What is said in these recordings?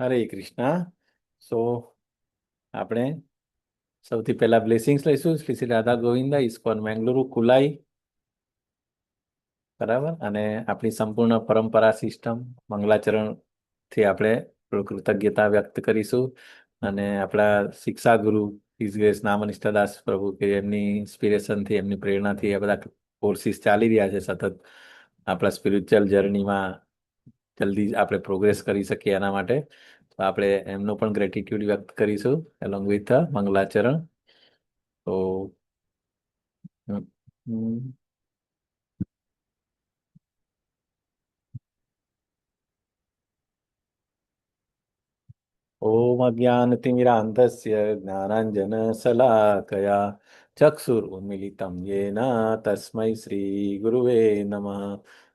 હરે કૃષ્ણ. સો આપણે સૌથી પહેલા બ્લેસિંગ્સ લઈશું. શ્રી શ્રી રાધા ગોવિંદ ઇસ્કોન મેંગલુરુ કુલાઈ. બરાબર. અને આપણી સંપૂર્ણ પરંપરા સિસ્ટમ મંગલાચરણ થી આપણે કૃતજ્ઞતા વ્યક્ત કરીશું. અને આપણા શિક્ષા ગુરુ હિઝ ગ્રેસ નામન ઇષ્ટદાસ પ્રભુ કે એમની ઇન્સ્પિરેશનથી એમની પ્રેરણાથી આ બધા કોર્સિસ ચાલી રહ્યા છે સતત આપણા સ્પિરિચ્યુઅલ જર્નીમાં જલ્દી આપણે પ્રોગ્રેસ કરી શકીએ એના માટે તો આપણે એમનો પણ ગ્રેટિટ્યુડ વ્યક્ત કરીશું એલોંગ વિથ મંગલાચરણ. તો હમ, ઓમ અજ્ઞાનતિમિરાન્ધસ્ય જ્ઞાનાંજનશલાકયા ચક્ષુરુન્મિલિतं येन તસ્मै શ્રી ગુરુવે નમઃ.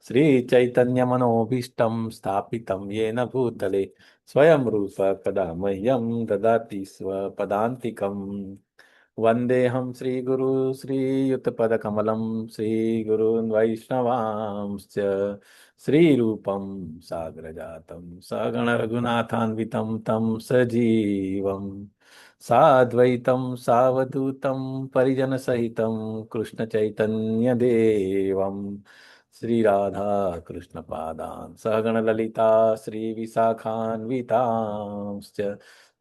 શ્રી ચૈતન્યમનોભીષ્ટં સ્થાપિतं येन ભૂતલે સ્વયં રૂપ કદા મહ્યં દદાતિ સ્વપદાન્તિકમ. વંદેહમ શ્રીગુરુ શ્રીયુતપદકમલમ શ્રીગુરૂન વૈષ્ણવાંશ્ચ શ્રીરૂપમ સાગ્રજાતમ સગણ રઘુનાથાન્વિતમ તમ સજીવમ સાદ્વૈતમ સાવધૂતમ પરિજન સહિતમ કૃષ્ણ ચૈતન્ય દેવમ શ્રી રાધા કૃષ્ણ પાદાન સગણ લલિતા શ્રી વિશાખાન્વિતાંશ્ચ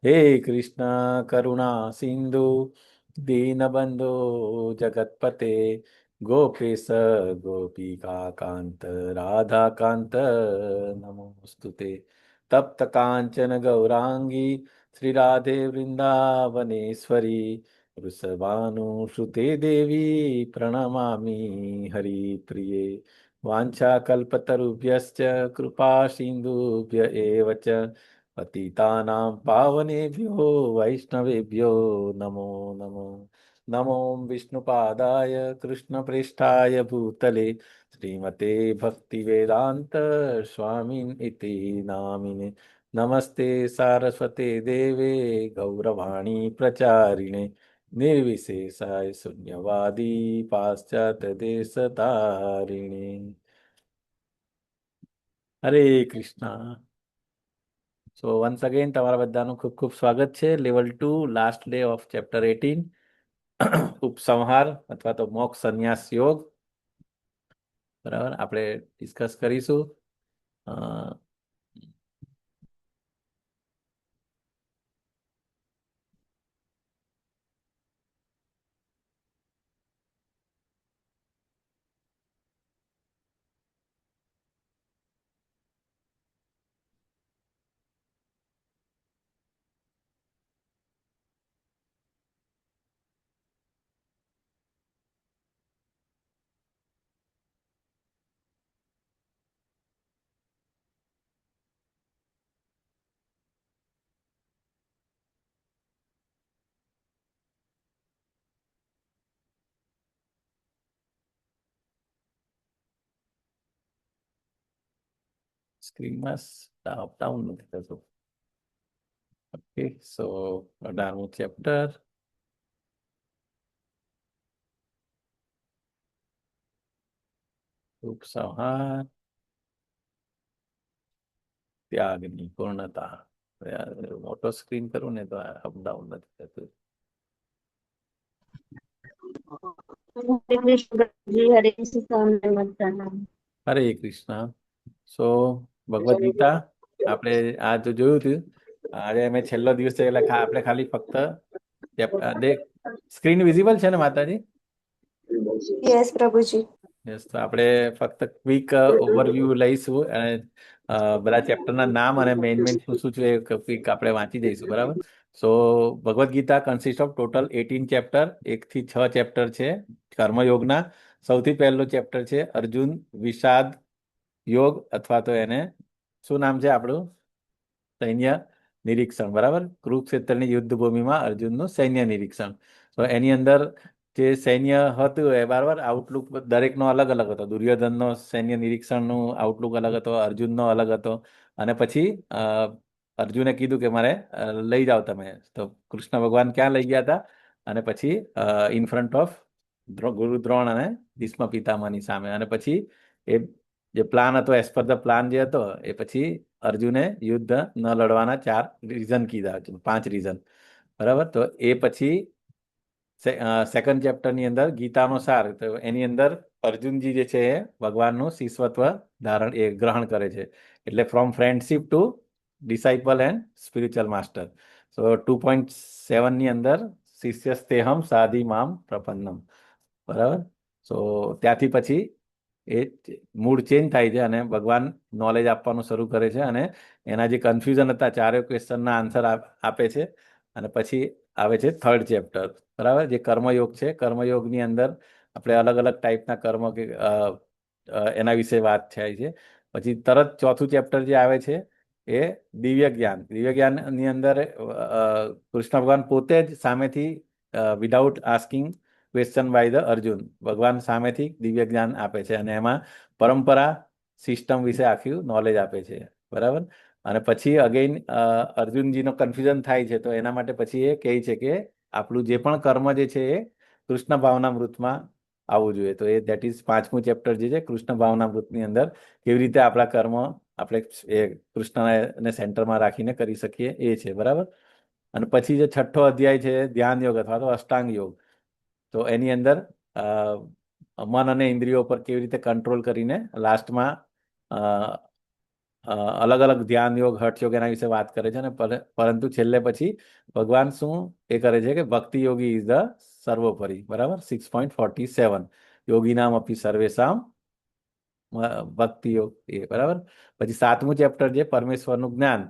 હે કૃષ્ણ કરુણા સિંધુ दीनबन्धो जगत्पते गोपेश गोपिकान्त राधाकान्त नमोऽस्तुते. तप्त काञ्चन गौराङ्गी श्रीराधे वृन्दावनेश्वरी वृषभानुसुते देवी प्रणमामि हरिप्रिये. वाञ्छाकल्पतरुभ्यश्च कृपा सिन्धुभ्य एव च पतितानां पावनेभ्यो वैष्णवेभ्यो नमो नमः. नमो विष्णुपादाय कृष्णप्रेष्ठाय भूतले श्रीमते भक्तिवेदान्त स्वामिन् इति नामिने. नमस्ते सारस्वते देवे गौरवाणी प्रचारिणे निर्विशेषाय शून्यवादी पाश्चात्य देशतारिणे. हरे कृष्णा. સો વન્સ અગેન તમારા બધાનું ખૂબ ખૂબ સ્વાગત છે. Level 2 last day of chapter 18 ઉપસંહાર અથવા તો મોક્ષ સંન્યાસ યોગ. બરાબર આપણે ડિસ્કસ કરીશું. સ્ક્રીનમાં ડાઉન નથી થતું. ઓકે સો 18મું ચેપ્ટર ઉપસંહાર ત્યાગની પૂર્ણતા. મોટો સ્ક્રીન કરું ને તો અપડાઉન નથી થતું. હરે કૃષ્ણ. સો ભગવદ્ ગીતા આપણે આ તો જોયું હતું. આજે અમે છેલ્લો દિવસ છે એટલે આપણે ખાલી ફક્ત સ્ક્રીન વિઝિબલ છે ને માતાજી? યસ પ્રભુજી. યસ. તો આપણે ફક્ત ક્વિક ઓવરવ્યુ લઈશું અને બધા ચેપ્ટરના નામ અને મેઇન શું શું છે એ ક્વિક આપણે વાંચી જઈશું. બરાબર. So Bhagavad Gita consist of total 18 chapter. 1 થી 6 ચેપ્ટર છે કર્મયોગના. સૌથી પહેલો ચેપ્ટર છે અર્જુન વિષાદ યોગ અથવા તો એને શું નામ છે આપણું? સૈન્ય નિરીક્ષણ. બરાબર. કુરુક્ષેત્રની યુદ્ધ ભૂમિમાં અર્જુનનું સૈન્ય નિરીક્ષણ. તો એની અંદર જે સૈન્ય હતું એ બરાબર આઉટલુક દરેકનો અલગ અલગ હતો. દુર્યોધનનો સૈન્ય નિરીક્ષણનું આઉટલુક અલગ હતો, અર્જુનનો અલગ હતો. અને પછી અર્જુને કીધું કે મારે લઈ જાઓ તમે, તો કૃષ્ણ ભગવાન ક્યાં લઈ ગયા હતા? અને પછી ઇન ફ્રન્ટ ઓફ ગુરુ દ્રોણ અને ભીષ્મ પિતામહની સામે. અને પછી એ જે પ્લાન હતો, એઝ પર ધ પ્લાન જે હતો, એ પછી અર્જુને યુદ્ધ ન લડવાના 4 રીઝન કીધા, 5 રીઝન. બરાબર. તો એ પછી સેકન્ડ ચેપ્ટરની અંદર ગીતાનો સાર, તો એની અંદર અર્જુનજી જે છે એ ભગવાનનું શિષ્યત્વ ગ્રહણ કરે છે. એટલે from friendship to disciple and spiritual master. So 2.7ની અંદર શિષ્યસ્તેહમ સાધી મામ પ્રપન્નમ. બરાબર. સો ત્યાંથી પછી એ મૂડ ચેન્જ થાય છે અને ભગવાન નોલેજ આપવાનું શરૂ કરે છે, અને એના જે કન્ફ્યુઝન હતા, ચારેય ક્વેશ્ચનના આન્સર આપે છે. અને પછી આવે છે થર્ડ ચેપ્ટર. બરાબર. જે કર્મયોગ છે, કર્મયોગની અંદર આપણે અલગ અલગ ટાઈપના કર્મ કે એના વિશે વાત થાય છે. પછી તરત ચોથું ચેપ્ટર જે આવે છે એ દિવ્ય જ્ઞાન. દિવ્ય જ્ઞાનની અંદર કૃષ્ણ ભગવાન પોતે જ સામેથી without asking question by the Arjun, ભગવાન સામેથી દિવ્ય જ્ઞાન આપે છે, અને એમાં પરંપરા સિસ્ટમ વિશે આખી નોલેજ આપે છે. બરાબર. અને પછી અગેઇન અર્જુનજીનો કન્ફ્યુઝન થાય છે, તો એના માટે પછી એ કહે છે કે આપણું જે પણ કર્મ જે છે એ કૃષ્ણ ભાવનામૃતમાં આવવું જોઈએ. તો એ દેટ ઇઝ 5મું ચેપ્ટર જે છે, કૃષ્ણ ભાવનામૃતની અંદર કેવી રીતે આપણા કર્મ આપણે એ કૃષ્ણને સેન્ટરમાં રાખીને કરી શકીએ એ છે. બરાબર. અને પછી જે છઠ્ઠો અધ્યાય છે ધ્યાન યોગ અથવા તો અષ્ટાંગ યોગ. તો એની અંદર મન અને ઇન્દ્રિયો પર કેવી રીતે કંટ્રોલ કરીને લાસ્ટમાં અલગ અલગ ધ્યાન યોગ, હઠ યોગ, એના વિશે વાત કરે છે. અને પરંતુ છેલ્લે પછી ભગવાન શું એ કરે છે કે ભક્તિ યોગી ઇઝ ધ સર્વોપરી. બરાબર. 6.47 યોગીનામ અપી સર્વેશામ ભક્તિ યોગ એ. બરાબર. પછી 7મું ચેપ્ટર જે પરમેશ્વરનું જ્ઞાન.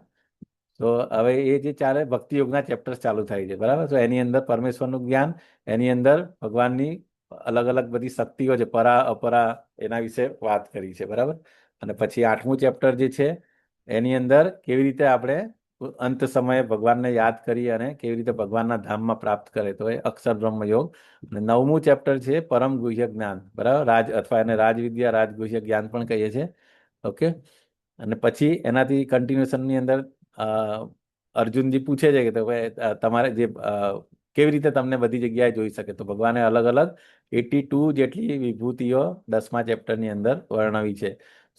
તો હવે એ જે ચાલે ભક્તિ યોગના ચેપ્ટર્સ ચાલુ થાય છે. બરાબર. તો એની અંદર પરમેશ્વરનું જ્ઞાન, એની અંદર ભગવાનની અલગ અલગ બધી શક્તિઓ છે, પરા અપરા, એના વિશે વાત કરી છે. બરાબર. અને પછી 8મું ચેપ્ટર જે છે એની અંદર કેવી રીતે આપણે અંત સમયે ભગવાનને યાદ કરી અને કેવી રીતે ભગવાનના ધામમાં પ્રાપ્ત કરે, તો એ અક્ષર બ્રહ્મ યોગ. અને 9મું ચેપ્ટર છે પરમ ગુહ્ય જ્ઞાન. બરાબર. અથવા એને રાજવિદ્યા, રાજગુહ્ય જ્ઞાન પણ કહીએ છીએ. ઓકે. અને પછી એનાથી કન્ટિન્યુએશનની અંદર અર્જુનજી પૂછે છે કે તમારે જે કેવી રીતે તમને બધી જગ્યાએ જોઈ શકે, તો ભગવાને અલગ અલગ 82 જેટલી વિભૂતિઓ 10મા ચેપ્ટરની અંદર વર્ણવી છે.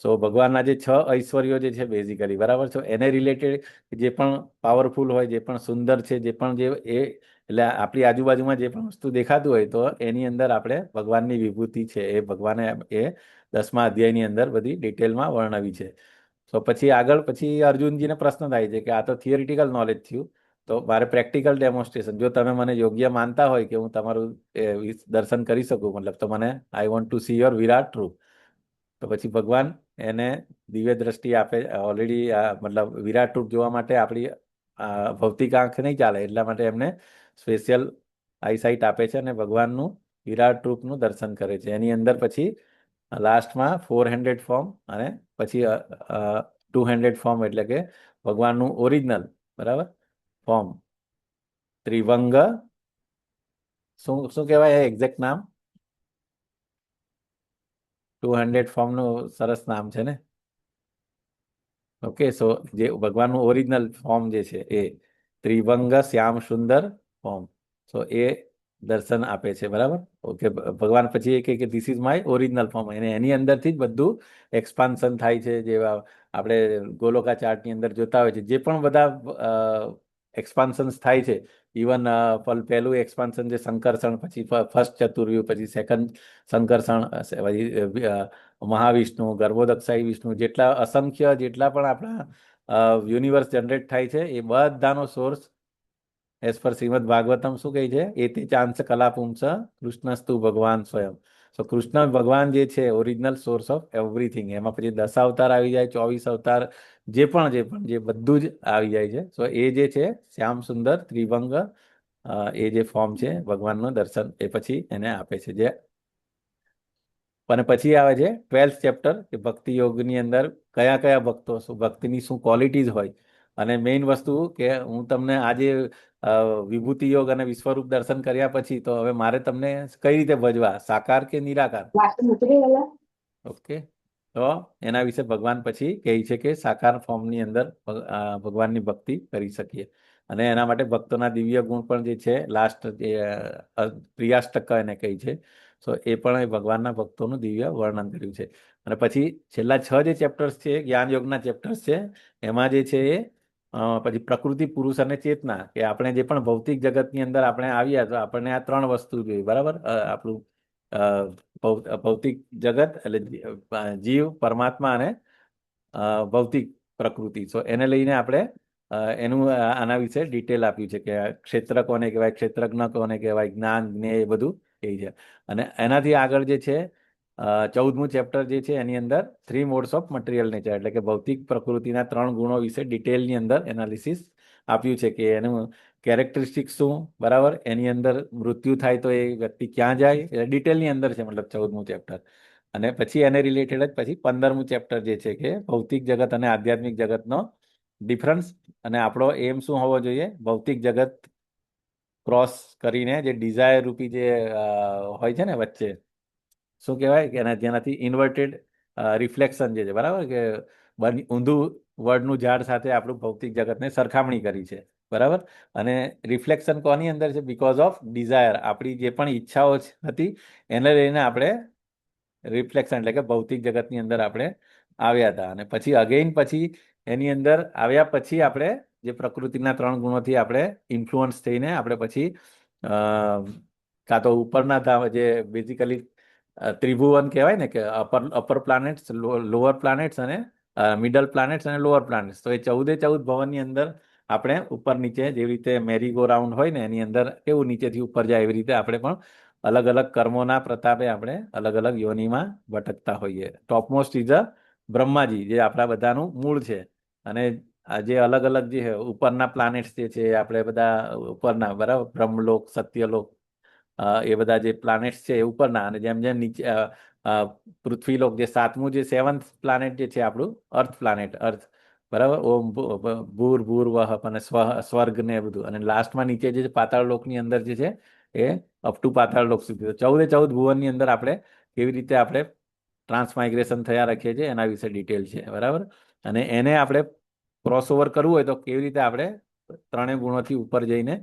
સો ભગવાનના જે 6 ઐશ્વર્યો જે છે બેઝિકલી, બરાબર છે, એને રિલેટેડ જે પણ પાવરફુલ હોય, જે પણ સુંદર છે, જે પણ જે એટલે આપણી આજુબાજુમાં જે પણ વસ્તુ દેખાતું હોય, તો એની અંદર આપણે ભગવાનની વિભૂતિ છે એ ભગવાને એ 10મા અધ્યાયની અંદર બધી ડિટેલમાં વર્ણવી છે. તો પછી આગળ પછી અર્જુનજીને પ્રશ્ન થાય છે કે આ તો થિયરિટિકલ નોલેજ થયું, તો મારે પ્રેક્ટિકલ ડેમોન્સ્ટ્રેશન, જો તમે મને યોગ્ય માનતા હોય કે હું તમારું દર્શન કરી શકું, મતલબ, તો મને I want to see your વિરાટ રૂપ. તો પછી ભગવાન એને દિવ્ય દ્રષ્ટિ આપે. ઓલરેડી મતલબ વિરાટ રૂપ જોવા માટે આપણી ભૌતિક આંખ નહીં ચાલે, એટલા માટે એમને સ્પેશિયલ આઈસાઇટ આપે છે અને ભગવાનનું વિરાટ રૂપનું દર્શન કરે છે. એની અંદર પછી લાસ્ટમાં 400 ફોર્મ અને પછી 200 ફોર્મ, એટલે કે ભગવાનનું ઓરિજિનલ, બરાબર, ફોર્મ ત્રિવંગ. શું શું કહેવાય એક્ઝેક્ટ નામ? 200 ફોર્મનું સરસ નામ છે ને. ઓકે. સો જે ભગવાનનું ઓરિજિનલ ફોર્મ જે છે એ ત્રિવંગ શ્યામ સુંદર ફોર્મ. સો એ દર્શન આપે છે. બરાબર. ઓકે. ભગવાન પછી એ કહે કે this is my original form, અને એની અંદરથી જ બધું એક્સપાન્શન થાય છે. જેવા આપણે ગોલોકા ચાર્ટની અંદર જોતા હોય છે, જે પણ બધા એક્સપાન્શન્સ થાય છે. ઇવન પહેલું એક્સપાન્શન જે સંકર્ષણ, પછી ફર્સ્ટ ચતુર્યુગ, પછી સેકન્ડ સંકર્ષણ, પછી મહાવિષ્ણુ, ગર્ભોદક્ષાયી વિષ્ણુ, જેટલા અસંખ્ય જેટલા પણ આપણા યુનિવર્સ જનરેટ થાય છે, એ બધાનો source as per Shrimad Bhagavatam શું કહે છે? એતે ચાંસ કલાપુંસ કૃષ્ણસ્તુ ભગવાન સ્વયં. સો કૃષ્ણ ભગવાન જે છે ઓરિજિનલ સોર્સ ઓફ એવરીથિંગ. એમાં પછી 10 અવતાર આવી જાય, 24 અવતાર, જે બધું જ આવી જાય છે. સો એ જે છે શ્યામ સુંદર ત્રિભંગ, એ જે ફોર્મ છે ભગવાનનું દર્શન એ પછી એને આપે છે. જે અને પછી આવે છે 12th ચેપ્ટર, કે ભક્તિ યોગની અંદર કયા કયા ભક્તો, શું ભક્તિની શું ક્વોલિટીઝ હોય. અને મેઇન વસ્તુ કે હું તમને આજે વિભૂતિ યોગ અને વિશ્વરૂપ દર્શન કર્યા પછી તો હવે મારે તમને કઈ રીતે ભજવા, સાકાર કે નિરાકાર. ઓકે. તો એના વિશે ભગવાન પછી કહે છે કે સાકાર ફોર્મની અંદર ભગવાનની ભક્તિ કરી શકીએ. અને એના માટે ભક્તોના દિવ્ય ગુણ પણ જે છે લાસ્ટ પ્રિયાષ્ટક એને કહી છે. સો એ પણ એ ભગવાનના ભક્તોનું દિવ્ય વર્ણન કર્યું છે. અને પછી છેલ્લા 6 જે ચેપ્ટર્સ છે જ્ઞાન યોગના ચેપ્ટર્સ છે એમાં જે છે એ પછી પ્રકૃતિ, પુરુષ અને ચેતના, કે આપણે જે પણ ભૌતિક જગતની અંદર આપણે આવ્યા તો આપણને આ 3 વસ્તુ જોઈએ, બરાબર. આપણું ભૌતિક જગત એટલે જીવ, પરમાત્મા અને ભૌતિક પ્રકૃતિ. સો એને લઈને આપણે એનું આના વિશે ડિટેલ આપ્યું છે કે ક્ષેત્ર કોને કહેવાય, ક્ષેત્રજ્ઞ કોને કહેવાય, જ્ઞાન, જ્ઞેય, એ બધું એ છે. અને એનાથી આગળ જે છે 14મું ચેપ્ટર જે છે એની અંદર 3 મોડ્સ ઓફ મટીરિયલ નેચર, એટલે કે ભૌતિક પ્રકૃતિના 3 ગુણો વિશે ડિટેલની અંદર એનાલિસિસ આપ્યું છે કે એનું કેરેક્ટરિસ્ટિક શું, બરાબર, એની અંદર મૃત્યુ થાય તો એ વ્યક્તિ ક્યાં જાય, એ ડિટેલની અંદર છે, મતલબ 14મું ચેપ્ટર. અને પછી એને રિલેટેડ જ પછી 15મું ચેપ્ટર જે છે કે ભૌતિક જગત અને આધ્યાત્મિક જગતનો ડિફરન્સ, અને આપણો એમ શું હોવો જોઈએ, ભૌતિક જગત ક્રોસ કરીને જે ડિઝાયર રૂપી જે હોય છે ને વચ્ચે, શું કહેવાય કે જેનાથી ઇન્વર્ટેડ રિફ્લેક્શન જે છે, બરાબર, કે ઊંધું વડનું ઝાડ સાથે આપણું ભૌતિક જગતને સરખામણી કરી છે, બરાબર. અને રિફ્લેક્શન કોની અંદર છે? બીકોઝ ઓફ ડિઝાયર, આપણી જે પણ ઈચ્છાઓ હતી એને લઈને આપણે રિફ્લેક્શન એટલે કે ભૌતિક જગતની અંદર આપણે આવ્યા હતા. અને પછી અગેઇન પછી એની અંદર આવ્યા પછી આપણે જે પ્રકૃતિના 3 ગુણોથી આપણે ઇન્ફ્લુઅન્સ થઈને આપણે પછી કાં તો ઉપરના ધામ જે બેઝિકલી ત્રિભુવન કહેવાય ને, કે અપર પ્લાનેટ્સ, લોઅર પ્લાનેટ્સ અને મિડલ પ્લાનેટ્સ અને લોઅર પ્લાનેટ્સ. તો એ 14 ભવનની અંદર આપણે ઉપર નીચે જેવી રીતે મેરી ગો રાઉન્ડ હોય ને એની અંદર કેવું નીચેથી ઉપર જાય, એવી રીતે આપણે પણ અલગ અલગ કર્મોના પ્રતાપે આપણે અલગ અલગ યોનિમાં ભટકતા હોઈએ. ટોપમોસ્ટ ઇઝ અ બ્રહ્માજી, જે આપણા બધાનું મૂળ છે. અને આ જે અલગ અલગ જે ઉપરના પ્લાનેટ્સ જે છે આપણે બધા ઉપરના, બરાબર, બ્રહ્મલોક, સત્યલોક, એ બધા જે પ્લાનેટ્સ છે એ ઉપરના. અને જેમ જેમ નીચે પૃથ્વીલોક જે 7મું જે 7th પ્લાનેટ જે છે આપણું અર્થ પ્લાનેટ, અર્થ, બરાબર, ઓમ ભૂર ભૂર્વહ અને સ્વર્ગ ને એ બધું. અને લાસ્ટમાં નીચે જે પાતાળ લોકની અંદર જે છે એ અપ ટુ પાતાળ લોક સુધી. 14 ભુવનની અંદર આપણે કેવી રીતે આપણે ટ્રાન્સમાઇગ્રેશન થયા રાખીએ છીએ એના વિશે ડિટેલ છે, બરાબર. અને એને આપણે ક્રોસઓવર કરવું હોય તો કેવી રીતે આપણે 3 ગુણોથી ઉપર જઈને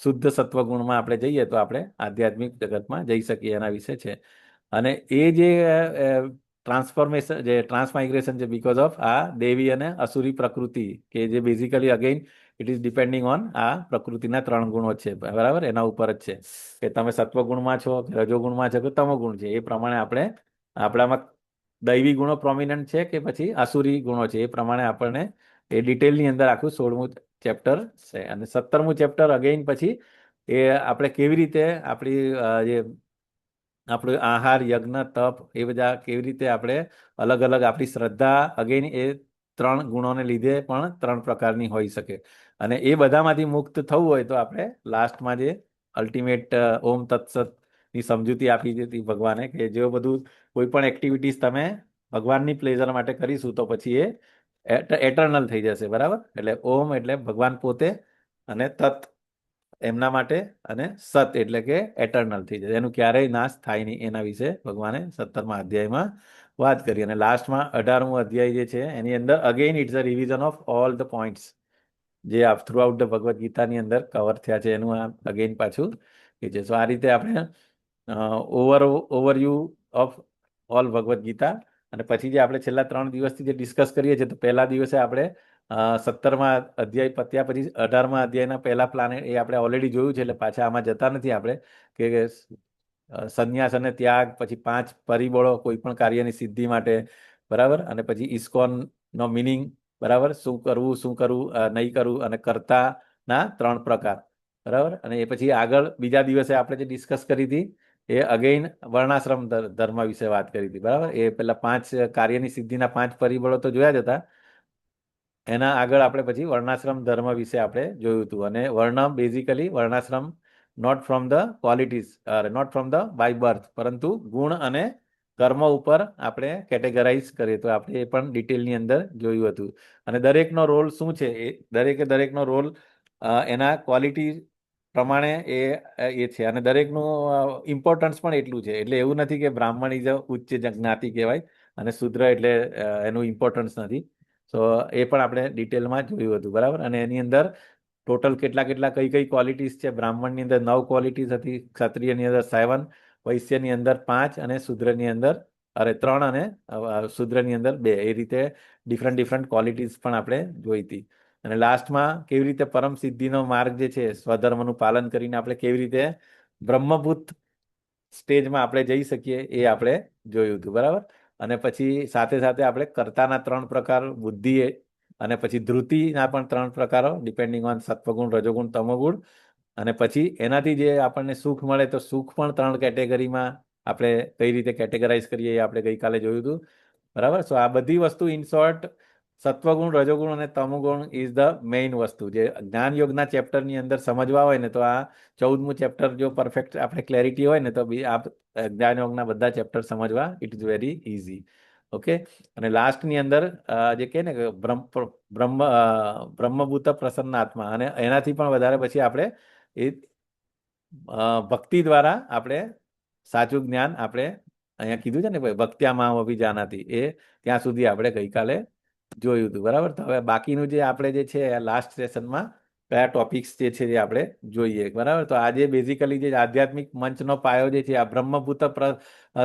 શુદ્ધ સત્વગુણમાં આપણે જઈએ તો આપણે આધ્યાત્મિક જગતમાં જઈ શકીએ, એના વિશે છે. અને એ જે ટ્રાન્સફોર્મેશન, જે ટ્રાન્સમાઇગ્રેશન છે બીકોઝ ઓફ આ દેવી અને અસુરી પ્રકૃતિ, કે જે basically again it is depending on આ પ્રકૃતિના 3 ગુણો છે, બરાબર, એના ઉપર જ છે કે તમે સત્વગુણમાં છો, કે રજોગુણમાં છો, કે તમોગુણ છે. એ પ્રમાણે આપણે આપણામાં દૈવી ગુણો પ્રોમિનન્ટ છે કે પછી આસુરી ગુણો છે, એ પ્રમાણે આપણને એ ડિટેલની અંદર આખું 16મું ચેપ્ટર છે. અને 17મું ચેપ્ટર અગેઇન પછી એ આપણે કેવી રીતે આપણી જે આપણું આહાર, યજ્ઞ, તપ, એ બધા કેવી રીતે આપણે અલગ અલગ આપણી શ્રદ્ધા અગેઇન એ 3 ગુણોને લીધે પણ 3 પ્રકારની હોઈ શકે. અને એ બધામાંથી મુક્ત થવું હોય તો આપણે લાસ્ટમાં જે અલ્ટિમેટ ઓમ તત્સત ની સમજૂતી આપી હતી ભગવાને, કે જે બધું કોઈ પણ એક્ટિવિટીઝ તમે ભગવાનની પ્લેઝર માટે કરીશું તો પછી એ એટર્નલ થઈ જશે, બરાબર. એટલે ઓમ એટલે ભગવાન પોતે, અને તત એમના માટે, અને સત એટલે કે એટર્નલ થઈ જશે, એનું ક્યારેય નાશ થાય નહીં. એના વિશે ભગવાને 17મા અધ્યાયમાં વાત કરી. અને લાસ્ટમાં 18મું અધ્યાય જે છે એની અંદર again it's a revision of all the points જે થ્રુ આઉટ ધ ભગવદ્ ગીતાની અંદર કવર થયા છે, એનું આ અગેઇન પાછું એ છે. સો આ રીતે આપણે overview of all Bhagavad Gita. અને પછી જે આપણે છેલ્લા 3 દિવસથી જે ડિસ્કસ કરીએ છીએ, તો પહેલા દિવસે આપણે 17મા અધ્યાય પત્યા પછી 18મા અધ્યાયના પહેલા પ્લાનેટ એ આપણે ઓલરેડી જોયું છે, એટલે પાછા આમાં જતા નથી આપણે, કે સંન્યાસ અને ત્યાગ, પછી 5 પરિબળો કોઈ પણ કાર્યની સિદ્ધિ માટે, બરાબર. અને પછી ઇસ્કોનનો મિનિંગ, બરાબર, શું કરવું, શું કરવું નહીં કરવું, અને કર્તાના 3 પ્રકાર, બરાબર. અને એ પછી આગળ બીજા દિવસે આપણે જે ડિસ્કસ કરી હતી એ અગેઇન વર્ણાશ્રમ ધર્મ વિશે વાત કરી હતી, બરાબર. એ પેલા 5 કાર્યની સિદ્ધિના 5 પરિબળો તો જોયા જ હતા. એના આગળ આપણે પછી વર્ણાશ્રમ ધર્મ વિશે આપણે જોયું હતું. અને વર્ણ બેઝિકલી વર્ણાશ્રમ not from the qualities, not from the by birth, પરંતુ ગુણ અને કર્મ ઉપર આપણે કેટેગરાઇઝ કરીએ તો આપણે એ પણ ડિટેલની અંદર જોયું હતું. અને દરેકનો રોલ શું છે, એ દરેકનો રોલ એના ક્વોલિટી પ્રમાણે એ છે. અને દરેકનું ઇમ્પોર્ટન્સ પણ એટલું છે. એટલે એવું નથી કે બ્રાહ્મણ ઇઝ અ ઉચ્ચ જ્ઞાતિ કહેવાય, અને શુદ્ર એટલે એનું ઇમ્પોર્ટન્સ નથી. સો એ પણ આપણે ડિટેલમાં જોયું હતું, બરાબર. અને એની અંદર ટોટલ કેટલા કેટલા કઈ કઈ ક્વોલિટીઝ છે. બ્રાહ્મણની અંદર 9 ક્વોલિટીઝ હતી, ક્ષત્રિયની અંદર 7, વૈશ્યની અંદર 5 અને શૂદ્રની અંદર 3 અને શૂદ્રની અંદર 2. એ રીતે ડિફરન્ટ ક્વોલિટીઝ પણ આપણે જોઈ હતી. અને લાસ્ટમાં કેવી રીતે પરમ સિદ્ધિનો માર્ગ જે છે, સ્વધર્મનું પાલન કરીને આપણે કેવી રીતે બ્રહ્મભૂત સ્ટેજમાં આપણે જઈ શકીએ એ આપણે જોયું હતું, બરાબર. અને પછી સાથે સાથે આપણે કર્તાના 3 પ્રકાર, બુદ્ધિ અને પછી ધૃતિના પણ 3 પ્રકારો, ડિપેન્ડિંગ ઓન સત્વગુણ, રજોગુણ, તમોગુણ. અને પછી એનાથી જે આપણને સુખ મળે, તો સુખ પણ 3 કેટેગરીમાં આપણે કઈ રીતે કેટેગરાઇઝ કરીએ એ આપણે ગઈકાલે જોયું હતું, બરાબર. સો આ બધી વસ્તુ ઇન શોર્ટ, સત્વગુણ, રજોગુણ અને તમોગુણ ઇઝ ધ મેઇન વસ્તુ જે જ્ઞાન યોગના ચેપ્ટરની અંદર સમજવા હોય ને, તો આ 14મું ચેપ્ટર જો પરફેક્ટ આપણે ક્લેરિટી હોય ને, તો આ જ્ઞાન યોગના બધા ચેપ્ટર સમજવા it is very easy. Okay. અને લાસ્ટની અંદર જે કહે ને કે બ્રહ્મભૂત પ્રસન્નાત્મા, અને એનાથી પણ વધારે પછી આપણે એ ભક્તિ દ્વારા આપણે સાચું જ્ઞાન આપણે અહીંયા કીધું છે ને ભાઈ, ભક્ત્યામાં અભિજાનાતિ, એ ત્યાં સુધી આપણે ગઈકાલે જોયું હતું, બરાબર. તો હવે બાકીનું જે આપણે જે છે લાસ્ટ સેશનમાં કયા ટોપિક્સ જે છે એ આપણે જોઈએ, બરાબર. તો આજે બેઝિકલી જે આધ્યાત્મિક મંચનો પાયો જે છે, આ બ્રહ્મભૂત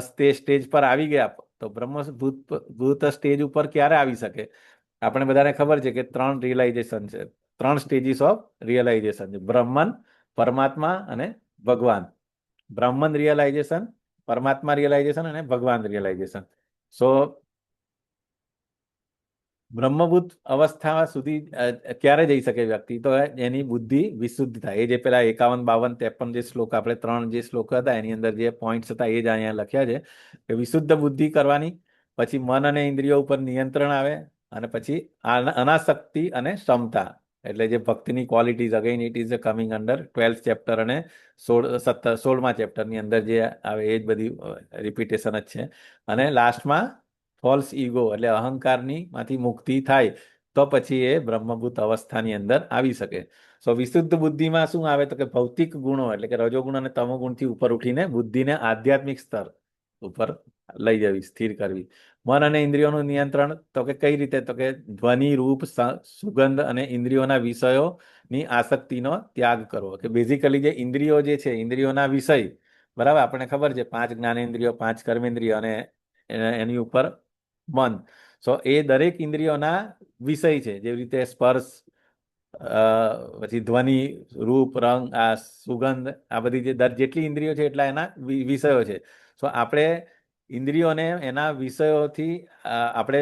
સ્ટેજ પર આવી ગયા. તો બ્રહ્મભૂત સ્ટેજ ઉપર ક્યારે આવી શકે? આપણે બધાને ખબર છે કે 3 રિયલાઇઝેશન છે, 3 સ્ટેજીસ ઓફ રિયલાઇઝેશન છે: બ્રહ્મન, પરમાત્મા અને ભગવાન. બ્રહ્મન રિયલાઇઝેશન, પરમાત્મા રિયલાઇઝેશન અને ભગવાન રિયલાઇઝેશન. સો બ્રહ્મભૂત અવસ્થા સુધી ક્યારે જઈ શકે વ્યક્તિ? તો એની બુદ્ધિ વિશુદ્ધ થાય. એ જે પેલા 51, 52, 53 જે શ્લોક, આપણે 3 જે શ્લોક હતા એની અંદર જે પોઈન્ટ્સ હતા એ જ અહીંયા લખ્યા છે કે વિશુદ્ધ બુદ્ધિ કરવાની, પછી મન અને ઇન્દ્રિયો ઉપર નિયંત્રણ આવે, અને પછી અનાસક્તિ અને ક્ષમતા, એટલે જે ભક્તિની qualities, again it is coming under 12th chapter અને 16મા ચેપ્ટરની અંદર જે આવે એ જ બધી રિપીટેશન જ છે. અને લાસ્ટમાં ફોલ્સ ઈગો એટલે અહંકારની માંથી મુક્તિ થાય, તો પછી એ બ્રહ્મભૂત અવસ્થાની અંદર આવી શકે. સો વિશુદ્ધ બુદ્ધિમાં શું આવે? તો કે ભૌતિક ગુણો એટલે કે રજોગુણ અને તમોગુણથી ઉપર ઉઠીને બુદ્ધિને આધ્યાત્મિક સ્તર ઉપર લઈ જવી, સ્થિર કરવી. મન અને ઇન્દ્રિયોનું નિયંત્રણ, તો કે કઈ રીતે? તો કે ધ્વનિ, રૂપ, સુગંધ અને ઇન્દ્રિયોના વિષયોની આસક્તિનો ત્યાગ કરવો. કે બેઝિકલી જે ઇન્દ્રિયો જે છે, ઇન્દ્રિયોના વિષય, બરાબર, આપણને ખબર છે 5 જ્ઞાનેન્દ્રિયો, 5 કર્મેન્દ્રિયો અને એની ઉપર મન. સો એ દરેક ઇન્દ્રિયોના વિષય છે. જેવી રીતે સ્પર્શ, પછી ધ્વનિ, રૂપ, રંગ, આ સુગંધ, આ બધી જેટલી ઇન્દ્રિયો છે એટલા એના વિષયો છે. સો આપણે ઇન્દ્રિયોને એના વિષયોથી આપણે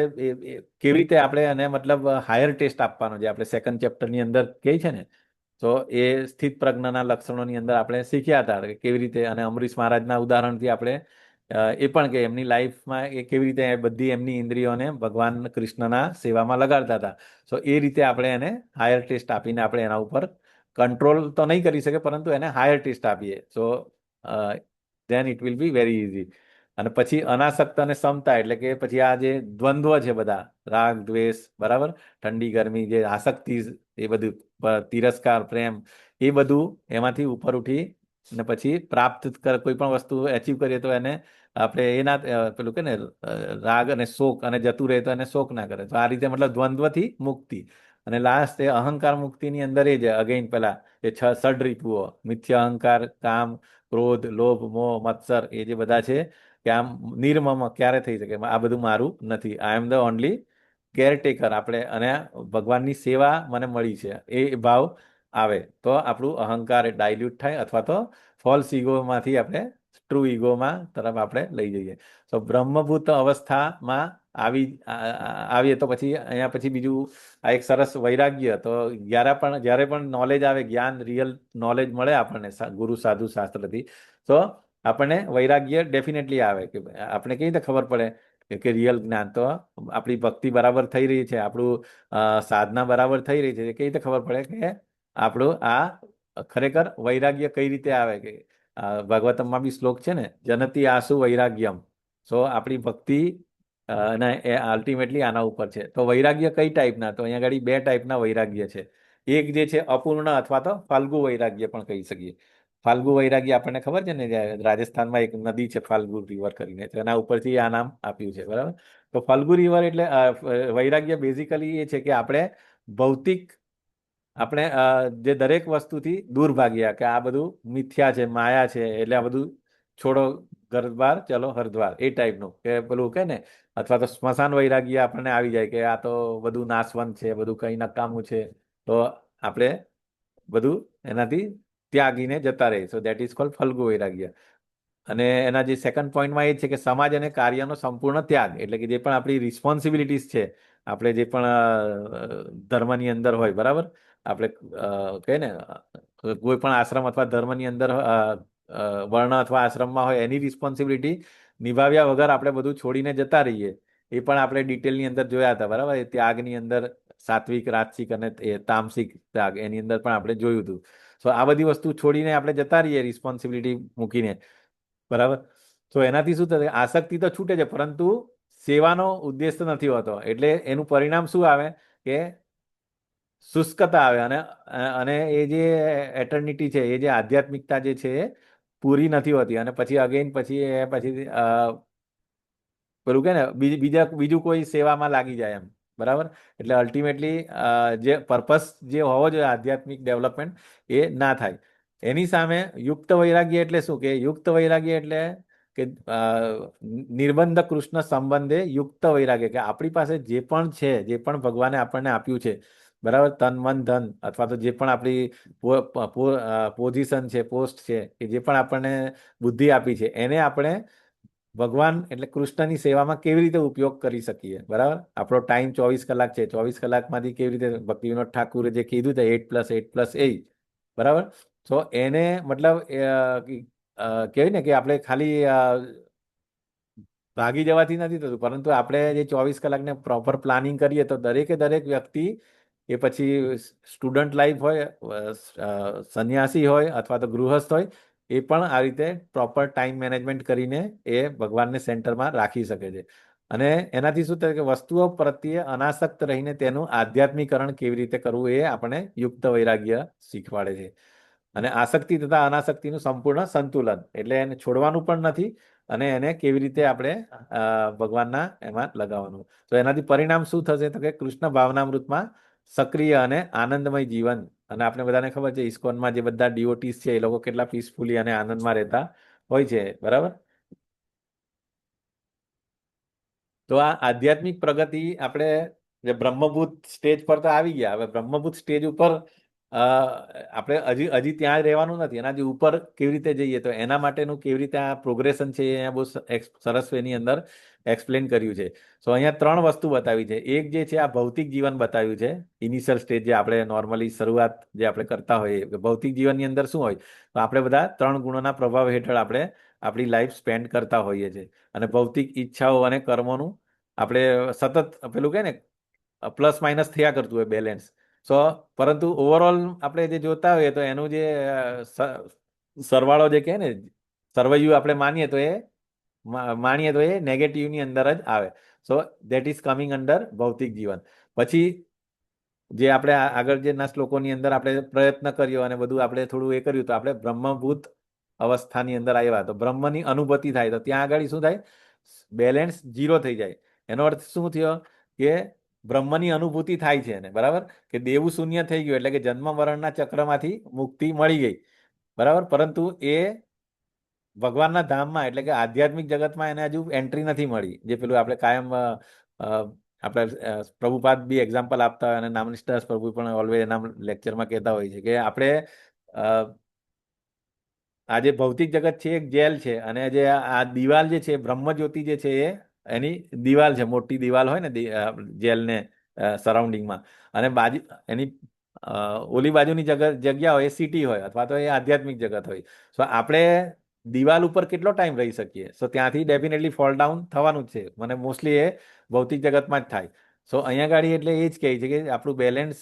કેવી રીતે આપણે એને મતલબ હાયર ટેસ્ટ આપવાનો, જે આપણે 2nd ચેપ્ટરની અંદર કહે છે ને, તો એ સ્થિત પ્રજ્ઞાના લક્ષણોની અંદર આપણે શીખ્યા હતા કે કેવી રીતે. અને અમરીશ મહારાજના ઉદાહરણથી આપણે એ પણ કે એમની લાઈફમાં એ કેવી રીતે બધી એમની ઇન્દ્રિયોને ભગવાન કૃષ્ણના સેવામાં લગાડતા હતા. સો એ રીતે આપણે એને હાયર ટેસ્ટ આપીને આપણે એના ઉપર કંટ્રોલ તો નહીં કરી શકે, પરંતુ એને હાયર ટેસ્ટ આપીએ. So then it will be very easy. અને પછી અનાસક્ત અને સમતા એટલે કે પછી આ જે દ્વંદ્વ છે બધા, રાગ, દ્વેષ, બરાબર, ઠંડી, ગરમી, જે આસક્તિ, એ બધું તિરસ્કાર, પ્રેમ, એ બધું એમાંથી ઉપર ઉઠી અને પછી પ્રાપ્ત કોઈ પણ વસ્તુ એચીવ કરીએ તો એને આપણે એના પેલું કે ને રાગ અને શોક, અને જતું રહે તો એને શોક ના કરે. તો આ રીતે મતલબ દ્વંદ્વથી મુક્તિ. અને લાસ્ટ એ અહંકાર મુક્તિની અંદર એ જ અગેન પેલા એ 6 ષડરિપુઓ, મિથ્યા અહંકાર, કામ, ક્રોધ, લોભ, મોહ, મત્સર, એ જે બધા છે કે આમ નિર્મમ ક્યારે થઈ શકે? આ બધું મારું નથી, આઈ એમ ધ ઓનલી કેરટેકર. આપણે અને ભગવાનની સેવા મને મળી છે, એ ભાવ આવે તો આપણું અહંકાર ડાયલ્યુટ થાય, અથવા તો ફોલ્સ ઈગોમાંથી આપણે ટ્રુ ઈગોમાં તરફ આપણે લઈ જઈએ. તો બ્રહ્મભૂત અવસ્થામાં આવીએ તો પછી અહીંયા પછી બીજું આ એક સરસ વૈરાગ્ય. તો જ્યારે પણ નોલેજ આવે, જ્ઞાન, રિયલ નોલેજ મળે આપણને ગુરુ, સાધુ, શાસ્ત્રથી, તો આપણને વૈરાગ્ય ડેફિનેટલી આવે. કે આપણે કેવી રીતે ખબર પડે કે રિયલ જ્ઞાન? તો આપણી ભક્તિ બરાબર થઈ રહી છે, આપણું સાધના બરાબર થઈ રહી છે, કેવી રીતે ખબર પડે કે આપણું આ ખરેખર વૈરાગ્ય કઈ રીતે આવે? કે ભાગવતમમાં બી શ્લોક છે ને, જનતી આસુ વૈરાગ્યમ. સો આપણી ભક્તિ અને એ અલ્ટિમેટલી આના ઉપર છે. તો વૈરાગ્ય કઈ ટાઈપના? તો અહીંયા આગળ 2 ટાઈપના વૈરાગ્ય છે. એક જે છે અપૂર્ણ અથવા તો ફાલ્ગુ વૈરાગ્ય પણ કહી શકીએ. ફાલ્ગુ વૈરાગી આપણને ખબર છે ને, રાજસ્થાનમાં એક નદી છે ફાલ્ગુ રિવર કરીને, તો એના ઉપરથી આ નામ આપ્યું છે, બરાબર. તો ફાલ્ગુ રિવર એટલે વૈરાગ્ય બેઝિકલી એ છે કે આપણે ભૌતિક, આપણે જે દરેક વસ્તુથી દૂર ભાગ્યા, કે આ બધું મિથ્યા છે, માયા છે, એટલે આ બધું છોડો, ઘરદ્વાર ચલો હરદ્વાર, એ ટાઈપનું, કે પેલું કે ને. અથવા તો સ્મશાન વૈરાગ્ય આપણને આવી જાય કે આ તો બધું નાશવંત છે, બધું કઈ નકામું છે, તો આપણે બધું એનાથી ત્યાગીને જતા રહે. સો દેટ ઇઝ કોલ્ડ ફલ્ગુ વૈરાગ્ય. અને એના જે સેકન્ડ પોઈન્ટમાં એ છે કે સમાજ અને કાર્યનો સંપૂર્ણ ત્યાગ, એટલે કે જે પણ આપણી રિસ્પોન્સિબિલિટીઝ છે, આપણે જે પણ ધર્મની અંદર હોય, બરાબર. આપણે કહીએ ને, કોઈ પણ આશ્રમ અથવા ધર્મની અંદર વર્ણ અથવા આશ્રમમાં હોય, એની રિસ્પોન્સિબિલિટી નિભાવ્યા વગર આપણે બધું છોડીને જતા રહીએ. એ પણ આપણે ડિટેલની અંદર જોયા હતા, બરાબર. એ ત્યાગની અંદર સાત્વિક, રાજસિક અને તામસિક ત્યાગ, એની અંદર પણ આપણે જોયું હતું. તો આ બધી વસ્તુ છોડીને આપણે જતા રહીએ રિસ્પોન્સિબિલિટી મૂકીને, બરાબર. તો એનાથી શું થશે? આસક્તિ તો છૂટે છે, પરંતુ સેવાનો ઉદ્દેશ નથી હોતો. એટલે એનું પરિણામ શું આવે કે શુષ્કતા આવે, અને અને એ જે એટર્નિટી છે, એ જે આધ્યાત્મિકતા જે છે એ પૂરી નથી હોતી, અને પછી અગેન પછી પછી પેલું કે ને બીજું કોઈ સેવામાં લાગી જાય એમ, બરાબર. એટલે અલ્ટિમેટલી જે પર્પસ જે હોવો જોઈએ આધ્યાત્મિક ડેવલપમેન્ટ, એ ના થાય. એની સામે યુક્ત વૈરાગ્ય એટલે શું? કે યુક્ત વૈરાગ્ય એટલે કે નિર્બંધ કૃષ્ણ સંબંધે યુક્ત વૈરાગ્ય, કે આપણી પાસે જે પણ છે, જે પણ ભગવાને આપણને આપ્યું છે, બરાબર, તન મન ધન, અથવા તો જે પણ આપણી પોઝિશન છે, પોસ્ટ છે, કે જે પણ આપણને બુદ્ધિ આપી છે, એને આપણે ભગવાન એટલે કૃષ્ણની સેવામાં કેવી રીતે ઉપયોગ કરી શકીએ, બરાબર. આપણો ટાઈમ 24 કલાક છે, 24 કલાકમાંથી કેવી રીતે ભક્તિ વિનોદ ઠાકુરે જે કીધું છે 8+8+8, બરાબર. તો એને મતલબ કહેવાય ને કે આપણે ખાલી ભાગી જવાથી નથી થતું, પરંતુ આપણે જે 24 કલાકને પ્રોપર પ્લાનિંગ કરીએ, તો દરેકે દરેક વ્યક્તિ, એ પછી સ્ટુડન્ટ લાઈફ હોય, સંન્યાસી હોય, અથવા તો ગૃહસ્થ હોય, એ પણ આ રીતે પ્રોપર ટાઈમ મેનેજમેન્ટ કરીને એ ભગવાનને સેન્ટરમાં રાખી શકે છે. અને એનાથી શું થાય કે વસ્તુઓ પ્રત્યે અનાસક્ત રહીને તેનું આધ્યાત્મિકરણ કેવી રીતે કરવું, એ આપણે યુક્ત વૈરાગ્ય શીખવાડે છે. અને આસક્તિ તથા અનાસક્તિનું સંપૂર્ણ સંતુલન, એટલે એને છોડવાનું પણ નથી, અને એને કેવી રીતે આપણે ભગવાનના એમાં લગાવવાનું. તો એનાથી પરિણામ શું થશે? તો કે કૃષ્ણ ભાવનામૃતમાં સક્રિય અને આનંદમય જીવન. અને આપણે બધાને ખબર છે, ઇસ્કોનમાં જે બધા ડીઓટીસ છે, એ લોકો કેટલા પીસફુલી અને આનંદમાં રહેતા હોય છે, બરાબર. તો આ આધ્યાત્મિક પ્રગતિ આપણે જે બ્રહ્મભૂત સ્ટેજ પર તો આવી ગયા. હવે બ્રહ્મભૂત સ્ટેજ ઉપર આપણે હજી હજી ત્યાં જ રહેવાનું નથી. એનાથી ઉપર કેવી રીતે જઈએ, તો એના માટેનું કેવી રીતે આ પ્રોગ્રેશન છે, એ અહીંયા બહુ સરસ એની અંદર એક્સપ્લેન કર્યું છે. સો અહીંયા 3 વસ્તુ બતાવી છે. એક જે છે, આ ભૌતિક જીવન બતાવ્યું છે, ઇનિશિયલ સ્ટેજ જે આપણે નોર્મલી શરૂઆત જે આપણે કરતા હોઈએ. ભૌતિક જીવનની અંદર શું હોય? તો આપણે બધા 3 ગુણોના પ્રભાવ હેઠળ આપણે આપણી લાઈફ સ્પેન્ડ કરતા હોઈએ છીએ. અને ભૌતિક ઈચ્છાઓ અને કર્મોનું આપણે સતત પેલું કહે ને, પ્લસ માઇનસ થયા કરતું હોય, બેલેન્સ. સો પરંતુ ઓવરઓલ આપણે જે જોતા હોઈએ, તો એનું જે સરવાળો જે કહે ને, સરવૈયું આપણે માનીએ તો એ નેગેટિવની અંદર જ આવે. So that is coming under ભૌતિક જીવન. પછી જે આપણે આગળ જેના શ્લોકોની અંદર આપણે પ્રયત્ન કર્યો અને બધું આપણે થોડું એ કર્યું, તો આપણે બ્રહ્મભૂત અવસ્થાની અંદર આવ્યા, તો બ્રહ્મની અનુભૂતિ થાય. તો ત્યાં આગળ શું થાય? બેલેન્સ 0 થઈ જાય. એનો અર્થ શું થયો? કે બ્રહ્મની અનુભૂતિ થાય છે એને, બરાબર. કે દેવું શૂન્ય થઈ ગયું, એટલે કે જન્મ મરણના ચક્રમાંથી મુક્તિ મળી ગઈ, બરાબર. પરંતુ એ ભગવાનના ધામમાં, એટલે કે આધ્યાત્મિક જગતમાં એને હજુ એન્ટ્રી નથી મળી. જે પેલું આપણે કાયમ આપણે પ્રભુપાદ બી એક્ઝામ્પલ આપતા હોય, અને નામનિષ્ઠાસ પ્રભુ પણ ઓલવેઝ એના લેક્ચરમાં કહેતા હોય છે કે આપણે આ જે ભૌતિક જગત છે, એક જેલ છે, અને જે આ દિવાલ જે છે, બ્રહ્મજ્યોતિ જે છે, એ એની દિવાલ છે, મોટી દિવાલ હોય ને જેલને સરાઉન્ડિંગમાં. અને બાજુ એની ઓલી બાજુની જગ્યા હોય, એ સિટી હોય, અથવા તો એ આધ્યાત્મિક જગત હોય. સો આપણે દિવાલ ઉપર કેટલો ટાઈમ રહી શકીએ? સો ત્યાંથી ડેફિનેટલી ફોલ ડાઉન થવાનું જ છે. મને મોસ્ટલી એ ભૌતિક જગતમાં જ થાય. સો અહીંયા ગાડી એટલે એ જ કહે છે કે આપણું બેલેન્સ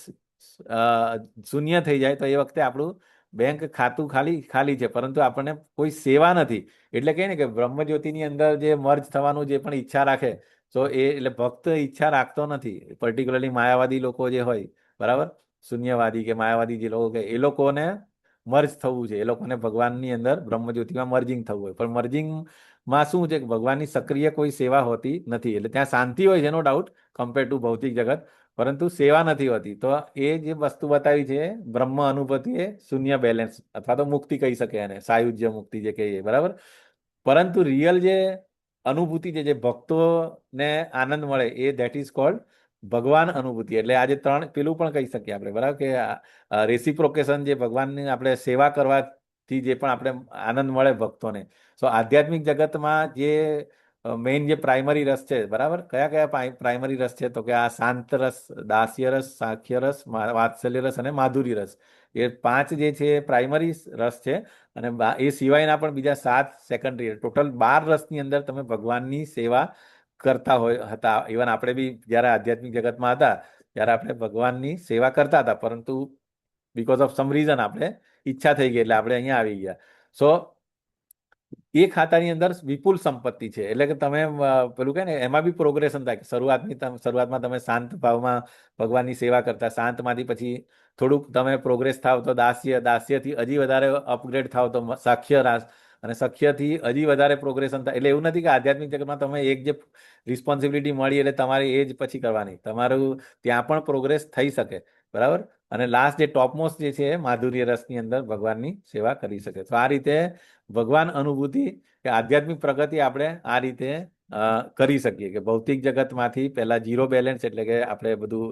શૂન્ય થઈ જાય, તો એ વખતે આપણું બેંક ખાતું ખાલી ખાલી છે, પરંતુ આપણને કોઈ સેવા નથી. એટલે કહે ને કે બ્રહ્મજ્યોતિની અંદર જે મર્જ થવાનું જે પણ ઈચ્છા રાખે, તો એ એટલે ભક્ત ઈચ્છા રાખતો નથી. પર્ટિક્યુલરલી માયાવાદી લોકો જે હોય, બરાબર, શૂન્યવાદી કે માયાવાદી જે લોકો કે, એ લોકોને મર્જ થવું છે, એ લોકોને ભગવાનની અંદર બ્રહ્મજ્યોતિમાં મર્જિંગ થવું હોય, પણ મર્જિંગમાં શું છે કે ભગવાનની સક્રિય કોઈ સેવા હોતી નથી. એટલે ત્યાં શાંતિ હોય છે નો ડાઉટ કમ્પેર ટુ ભૌતિક જગત, પરંતુ સેવા નથી હોતી. તો એ જે વસ્તુ બતાવી છે બ્રહ્મ અનુભૂતિ એ શૂન્ય બેલેન્સ અથવા તો મુક્તિ કહી શકે એને, સાયુજ્ય મુક્તિ જે કહીએ, બરાબર. પરંતુ રિયલ જે અનુભૂતિ છે, જે ભક્તોને આનંદ મળે, એ ધેટ ઇઝ કોલ્ડ ભગવાન અનુભૂતિ. એટલે આજે ત્રણ પેલું પણ કહી શકીએ આપણે, બરાબર, કે રેસિપ્રોકેશન, જે ભગવાનની આપણે સેવા કરવાથી જે પણ આપણે આનંદ મળે ભક્તોને. સો આધ્યાત્મિક જગતમાં જે મેઇન જે પ્રાઇમરી રસ છે, બરાબર, કયા કયા પ્રાઇમરી રસ છે? તો કે આ શાંત રસ, દાસ્ય રસ, સાખ્ય રસ, વાત્સલ્ય રસ અને માધુરી રસ. એ પાંચ જે છે એ પ્રાઇમરી રસ છે. અને એ સિવાયના પણ બીજા 7 સેકન્ડરી, ટોટલ 12 રસની અંદર તમે ભગવાનની સેવા કરતા હોય હતા. ઇવન આપણે બી જ્યારે આધ્યાત્મિક જગતમાં હતા ત્યારે આપણે ભગવાનની સેવા કરતા હતા, પરંતુ બીકોઝ ઓફ સમ રીઝન આપણે ઈચ્છા થઈ ગઈ એટલે આપણે અહીંયા આવી ગયા. સો એ ખાતાની અંદર વિપુલ સંપત્તિ છે. એટલે કે તમે પેલું કહે ને, એમાં બી પ્રોગ્રેશન થાય. શરૂઆતમાં તમે શાંત ભાવમાં ભગવાનની સેવા કરતા, શાંતમાંથી પછી થોડુંક તમે પ્રોગ્રેસ થાવ તો દાસ્યથી હજી વધારે અપગ્રેડ થાવ તો સાખ્ય રાસ, અને સખ્યથી હજી વધારે પ્રોગ્રેશન થાય. એટલે એવું નથી કે આધ્યાત્મિક જગતમાં તમે એક જે રિસ્પોન્સિબિલિટી મળી એટલે તમારે એ જ પછી કરવાની, તમારું ત્યાં પણ પ્રોગ્રેસ થઈ શકે, બરાબર. અને લાસ્ટ જે ટોપમોસ્ટ જે છે માધુર્ય રસની અંદર ભગવાનની સેવા કરી શકે. તો આ રીતે ભગવાન અનુભૂતિ કે આધ્યાત્મિક પ્રગતિ આપણે આ રીતે કરી શકીએ કે ભૌતિક જગતમાંથી પહેલા ઝીરો બેલેન્સ, એટલે કે આપણે બધું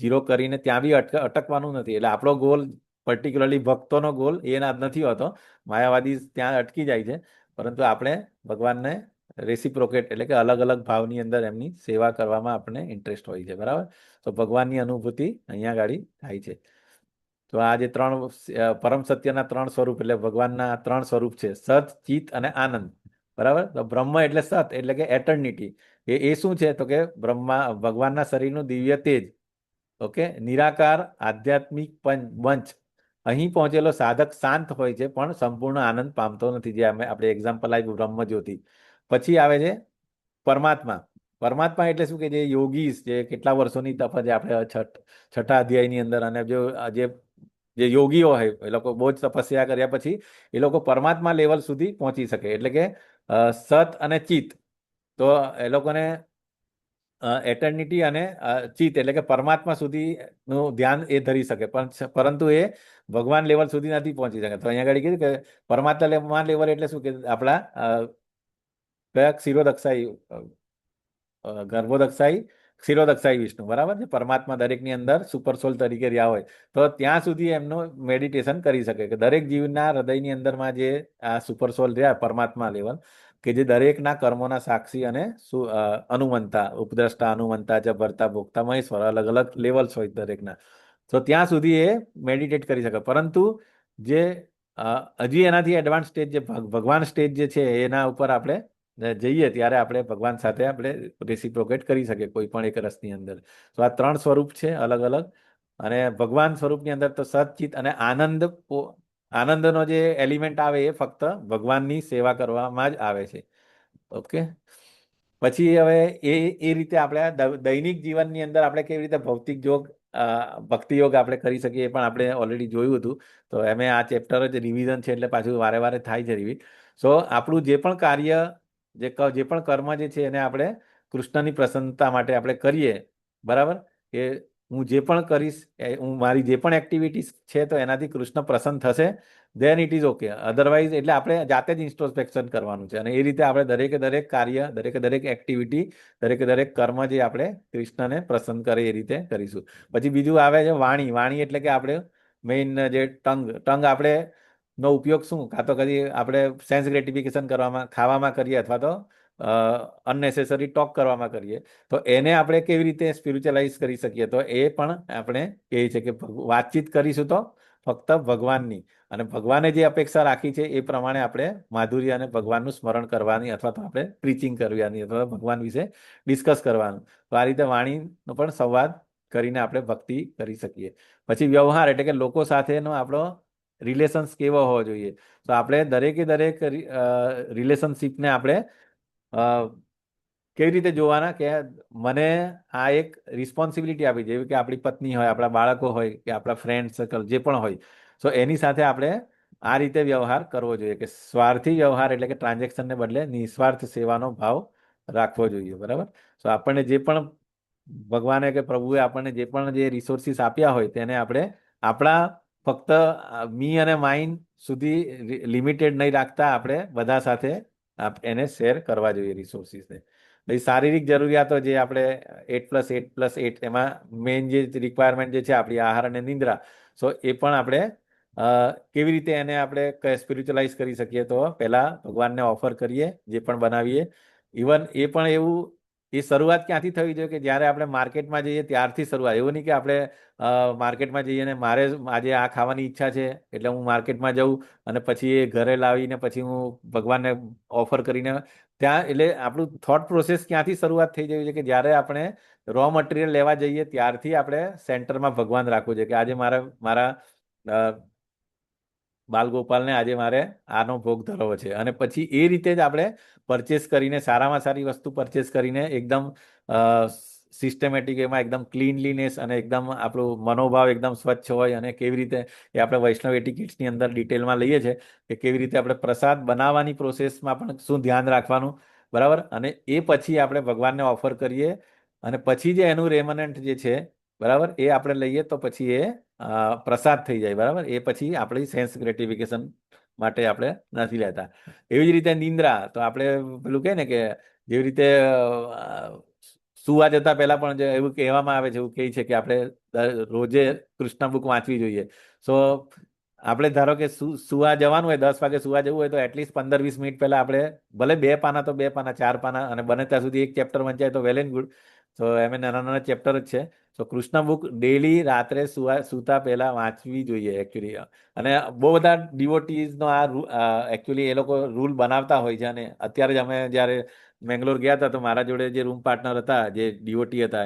ઝીરો કરીને ત્યાં બી અટકવાનું નથી. એટલે આપણો ગોલ, પર્ટિક્યુલરલી ભક્તોનો ગોલ એ નથી હોતો, માયાવાદી ત્યાં અટકી જાય છે, પરંતુ આપણે ભગવાનને રેસિપ્રોકેટ, એટલે કે અલગ અલગ ભાવની અંદર એમની સેવા કરવામાં આપણને ઇન્ટરેસ્ટ હોય છે, બરાબર. તો ભગવાનની અનુભૂતિ અહીંયા ગાડી થાય છે. તો આ જે પરમ સત્યના 3 સ્વરૂપ, એટલે ભગવાનના 3 સ્વરૂપ છે, સત, ચિત અને આનંદ, બરાબર. તો બ્રહ્મ એટલે સત, એટલે કે એટર્નિટી. એ શું છે? તો કે ભગવાનના શરીરનું દિવ્ય તેજ. ઓકે, નિરાકાર આધ્યાત્મિક મંચ. અહીં પહોંચેલો સાધક શાંત હોય છે પણ સંપૂર્ણ આનંદ પામતો નથી, જે આપણે એક્ઝામ્પલ આપ્યું બ્રહ્મજ્યોતિ. પછી આવે છે પરમાત્મા. પરમાત્મા એટલે શું? કે જે યોગીસ, જે કેટલા વર્ષોની તપ છે, આપણે છઠ્ઠા અધ્યાયની અંદર, અને જે જે યોગીઓ હોય એ લોકો બહુ જ તપસ્યા કર્યા પછી એ લોકો પરમાત્મા લેવલ સુધી પહોંચી શકે. એટલે કે સત અને ચિત, તો એ લોકોને એટર્નિટી અને ચિત એટલે કે પરમાત્મા સુધીનું ધ્યાન એ ધરી શકે, પરંતુ એ ભગવાન લેવલ સુધી નથી પહોંચી શકે. તો અહીંયા આગળ કીધું કે પરમાત્મા લેવલ એટલે શું? કે આપણા કયા ક્ષીરોદક્ષાઈ, ગર્ભોદક્ષાઈ, ક્ષીરોદક્ષાઈ વિષ્ણુ, બરાબર છે. પરમાત્મા દરેકની અંદર સુપરસોલ તરીકે રહ્યા હોય તો ત્યાં સુધી એમનું મેડિટેશન કરી શકે કે દરેક જીવના હૃદયની અંદરમાં જે આ સુપરસોલ રહ્યા પરમાત્મા લેવલ, કે જે દરેકના કર્મોના સાક્ષી અને અનુમંતા, ઉપદ્રષ્ટા, અનુમંતા, જબરતા, ભોગતા, મહેશ્વર, અલગ અલગ લેવલ્સ હોય દરેકના. તો ત્યાં સુધી એ મેડિટેટ કરી શકે. પરંતુ જે હજી એનાથી એડવાન્સ સ્ટેજ, જે ભગવાન સ્ટેજ જે છે, એના ઉપર આપણે જઈએ ત્યારે આપણે ભગવાન સાથે આપણે રેસિપ્રોકેટ કરી શકીએ કોઈ પણ એક રસની અંદર. તો આ 3 સ્વરૂપ છે અલગ અલગ. અને ભગવાન સ્વરૂપની અંદર તો સચિત અને આનંદનો જે એલિમેન્ટ આવે એ ફક્ત ભગવાનની સેવા કરવામાં જ આવે છે. ઓકે, પછી હવે એ રીતે આપણે દૈનિક જીવનની અંદર આપણે કેવી રીતે ભૌતિક યોગ, ભક્તિ યોગ આપણે કરી શકીએ એ પણ આપણે ઓલરેડી જોયું હતું. તો એમ આ ચેપ્ટર જ રિવિઝન છે એટલે પાછું વારે વારે થાય છે રિવિઝ. સો આપણું જે પણ કાર્ય, જે પણ કર્મ જે છે એને આપણે કૃષ્ણની પ્રસન્નતા માટે આપણે કરીએ, બરાબર. કે હું જે પણ કરીશ, મારી જે પણ એક્ટિવિટીઝ છે, તો એનાથી કૃષ્ણ પ્રસન્ન થશે, then it is okay. Otherwise એટલે આપણે જાતે જ ઇન્ટ્રોસ્પેક્શન કરવાનું છે. અને એ રીતે આપણે દરેકે દરેક કાર્ય, દરેકે દરેક એક્ટિવિટી, દરેકે દરેક કર્મ જે આપણે કૃષ્ણને પ્રસન્ન કરે એ રીતે કરીશું. પછી બીજું આવે છે વાણી. વાણી એટલે કે આપણે મેઇન જે ટંગ આપણે નો ઉપયોગ શું, કાં તો કદી આપણે સેન્સ ગ્રેટિફિકેશન કરવામાં, ખાવામાં કરીએ, અથવા તો અનનેસેસરી ટોક કરવામાં કરીએ. તો એને આપણે કેવી રીતે સ્પિરિચ્યુઅલાઇઝ કરી શકીએ? તો એ પણ આપણે કહીએ છીએ કે વાતચીત કરીશું તો ફક્ત ભગવાનની, અને ભગવાને જે અપેક્ષા રાખી છે એ પ્રમાણે આપણે માધુર્ય અને ભગવાનનું સ્મરણ કરવાની, અથવા તો આપણે પ્રીચિંગ કરવાની, અથવા ભગવાન વિશે ડિસ્કસ કરવાનું. તો આ રીતે વાણીનો પણ સંવાદ કરીને આપણે ભક્તિ કરી શકીએ. પછી વ્યવહાર એટલે કે લોકો સાથેનો આપણો રિલેશન્સ કેવો હોવો જોઈએ? તો આપણે દરેકે દરેક રિલેશનશીપને આપણે કેવી રીતે જોવાના કે મને આ એક રિસ્પોન્સિબિલિટી આપી, જેવી કે આપણી પત્ની હોય, આપણા બાળકો હોય, કે આપણા ફ્રેન્ડ સર્કલ જે પણ હોય. સો એની સાથે આપણે આ રીતે વ્યવહાર કરવો જોઈએ કે સ્વાર્થી વ્યવહાર એટલે કે ટ્રાન્ઝેક્શનને બદલે નિસ્વાર્થ સેવાનો ભાવ રાખવો જોઈએ, બરાબર. સો આપણને જે પણ ભગવાને કે પ્રભુએ આપણને જે પણ જે રિસોર્સિસ આપ્યા હોય તેને આપણે આપણા ફક્ત મી અને માઇન્ડ સુધી લિમિટેડ નહીં રાખતા આપણે બધા સાથે એને શેર કરવા જોઈએ રિસોર્સિસને. પછી શારીરિક જરૂરિયાતો જે આપણે 8+8+8 એમાં મેઇન જે રિક્વાયરમેન્ટ જે છે આપણી આહાર અને નિંદ્રા, સો એ પણ આપણે કેવી રીતે એને આપણે સ્પિરિચ્યુઅલાઇઝ કરી શકીએ તો પહેલાં ભગવાનને ઓફર કરીએ જે પણ બનાવીએ. ઇવન એ પણ એવું એ શરૂઆત ક્યાંથી થવી જોઈએ કે જ્યારે આપણે માર્કેટમાં જઈએ ત્યારથી શરૂઆત. એવું નહીં કે આપણે માર્કેટમાં જઈએ ને મારે આજે આ ખાવાની ઈચ્છા છે એટલે હું માર્કેટમાં જઉં અને પછી એ ઘરે લાવીને પછી હું ભગવાનને ઓફર કરીને ત્યાં, એટલે આપણું થોટ પ્રોસેસ ક્યાંથી શરૂઆત થઈ જવી છે કે જ્યારે આપણે રો મટીરિયલ લેવા જઈએ ત્યારથી આપણે સેન્ટરમાં ભગવાન રાખવું છે કે આજે મારા બાલગોપાલને આજે મારે આનો ભોગ ધરવો છે. અને પછી એ રીતે જ આપણે પરચેસ કરીને સારામાં સારી વસ્તુ પરચેસ કરીને એકદમ સિસ્ટમેટિક એમાં એકદમ ક્લીનલીનેસ અને એકદમ આપણું મનોભાવ એકદમ સ્વચ્છ હોય અને કેવી રીતે એ આપણે વૈષ્ણવ એટિકેટ્સની અંદર ડિટેલમાં લઈએ છીએ કે કેવી રીતે આપણે પ્રસાદ બનાવવાની પ્રોસેસમાં પણ શું ધ્યાન રાખવાનું, બરાબર. અને એ પછી આપણે ભગવાનને ઓફર કરીએ અને પછી જે એનું રેમનન્ટ જે છે, બરાબર, એ આપણે લઈએ તો પછી એ પ્રસાદ થઈ જાય, બરાબર. એ પછી આપણી સેન્સ ગ્રેટિફિકેશન માટે આપણે નથી લેતા. એવી જ રીતે નિંદ્રા તો આપણે પેલું કહે ને કે જેવી રીતે સુવા જતા પહેલા પણ જે એવું કહેવામાં આવે છે, એવું કહે છે કે આપણે રોજે કૃષ્ણ બુક વાંચવી જોઈએ. સો આપણે ધારો કે સુવા જવાનું હોય 10 વાગે સુવા જવું હોય તો એટલીસ્ટ 15-20 મિનિટ પહેલા આપણે ભલે 2 પાના તો 2 પાના, 4 પાના, અને બને ત્યાં સુધી એક ચેપ્ટર વંચાય તો વેલ એન્ડ ગુડ. તો એમ નાના નાના ચેપ્ટર જ છે. તો કૃષ્ણ બુક ડેલી રાત્રે સૂતા પહેલા વાંચવી જોઈએ એકચ્યુઅલી. અને બહુ બધા ડિવોટીઝનો આ એકચ્યુઅલી એ લોકો રૂલ બનાવતા હોય છે. અને અત્યારે જ અમે જ્યારે મેંગ્લોર ગયા હતા તો મારા જોડે જે રૂમ પાર્ટનર હતા જે ડીઓટી હતા,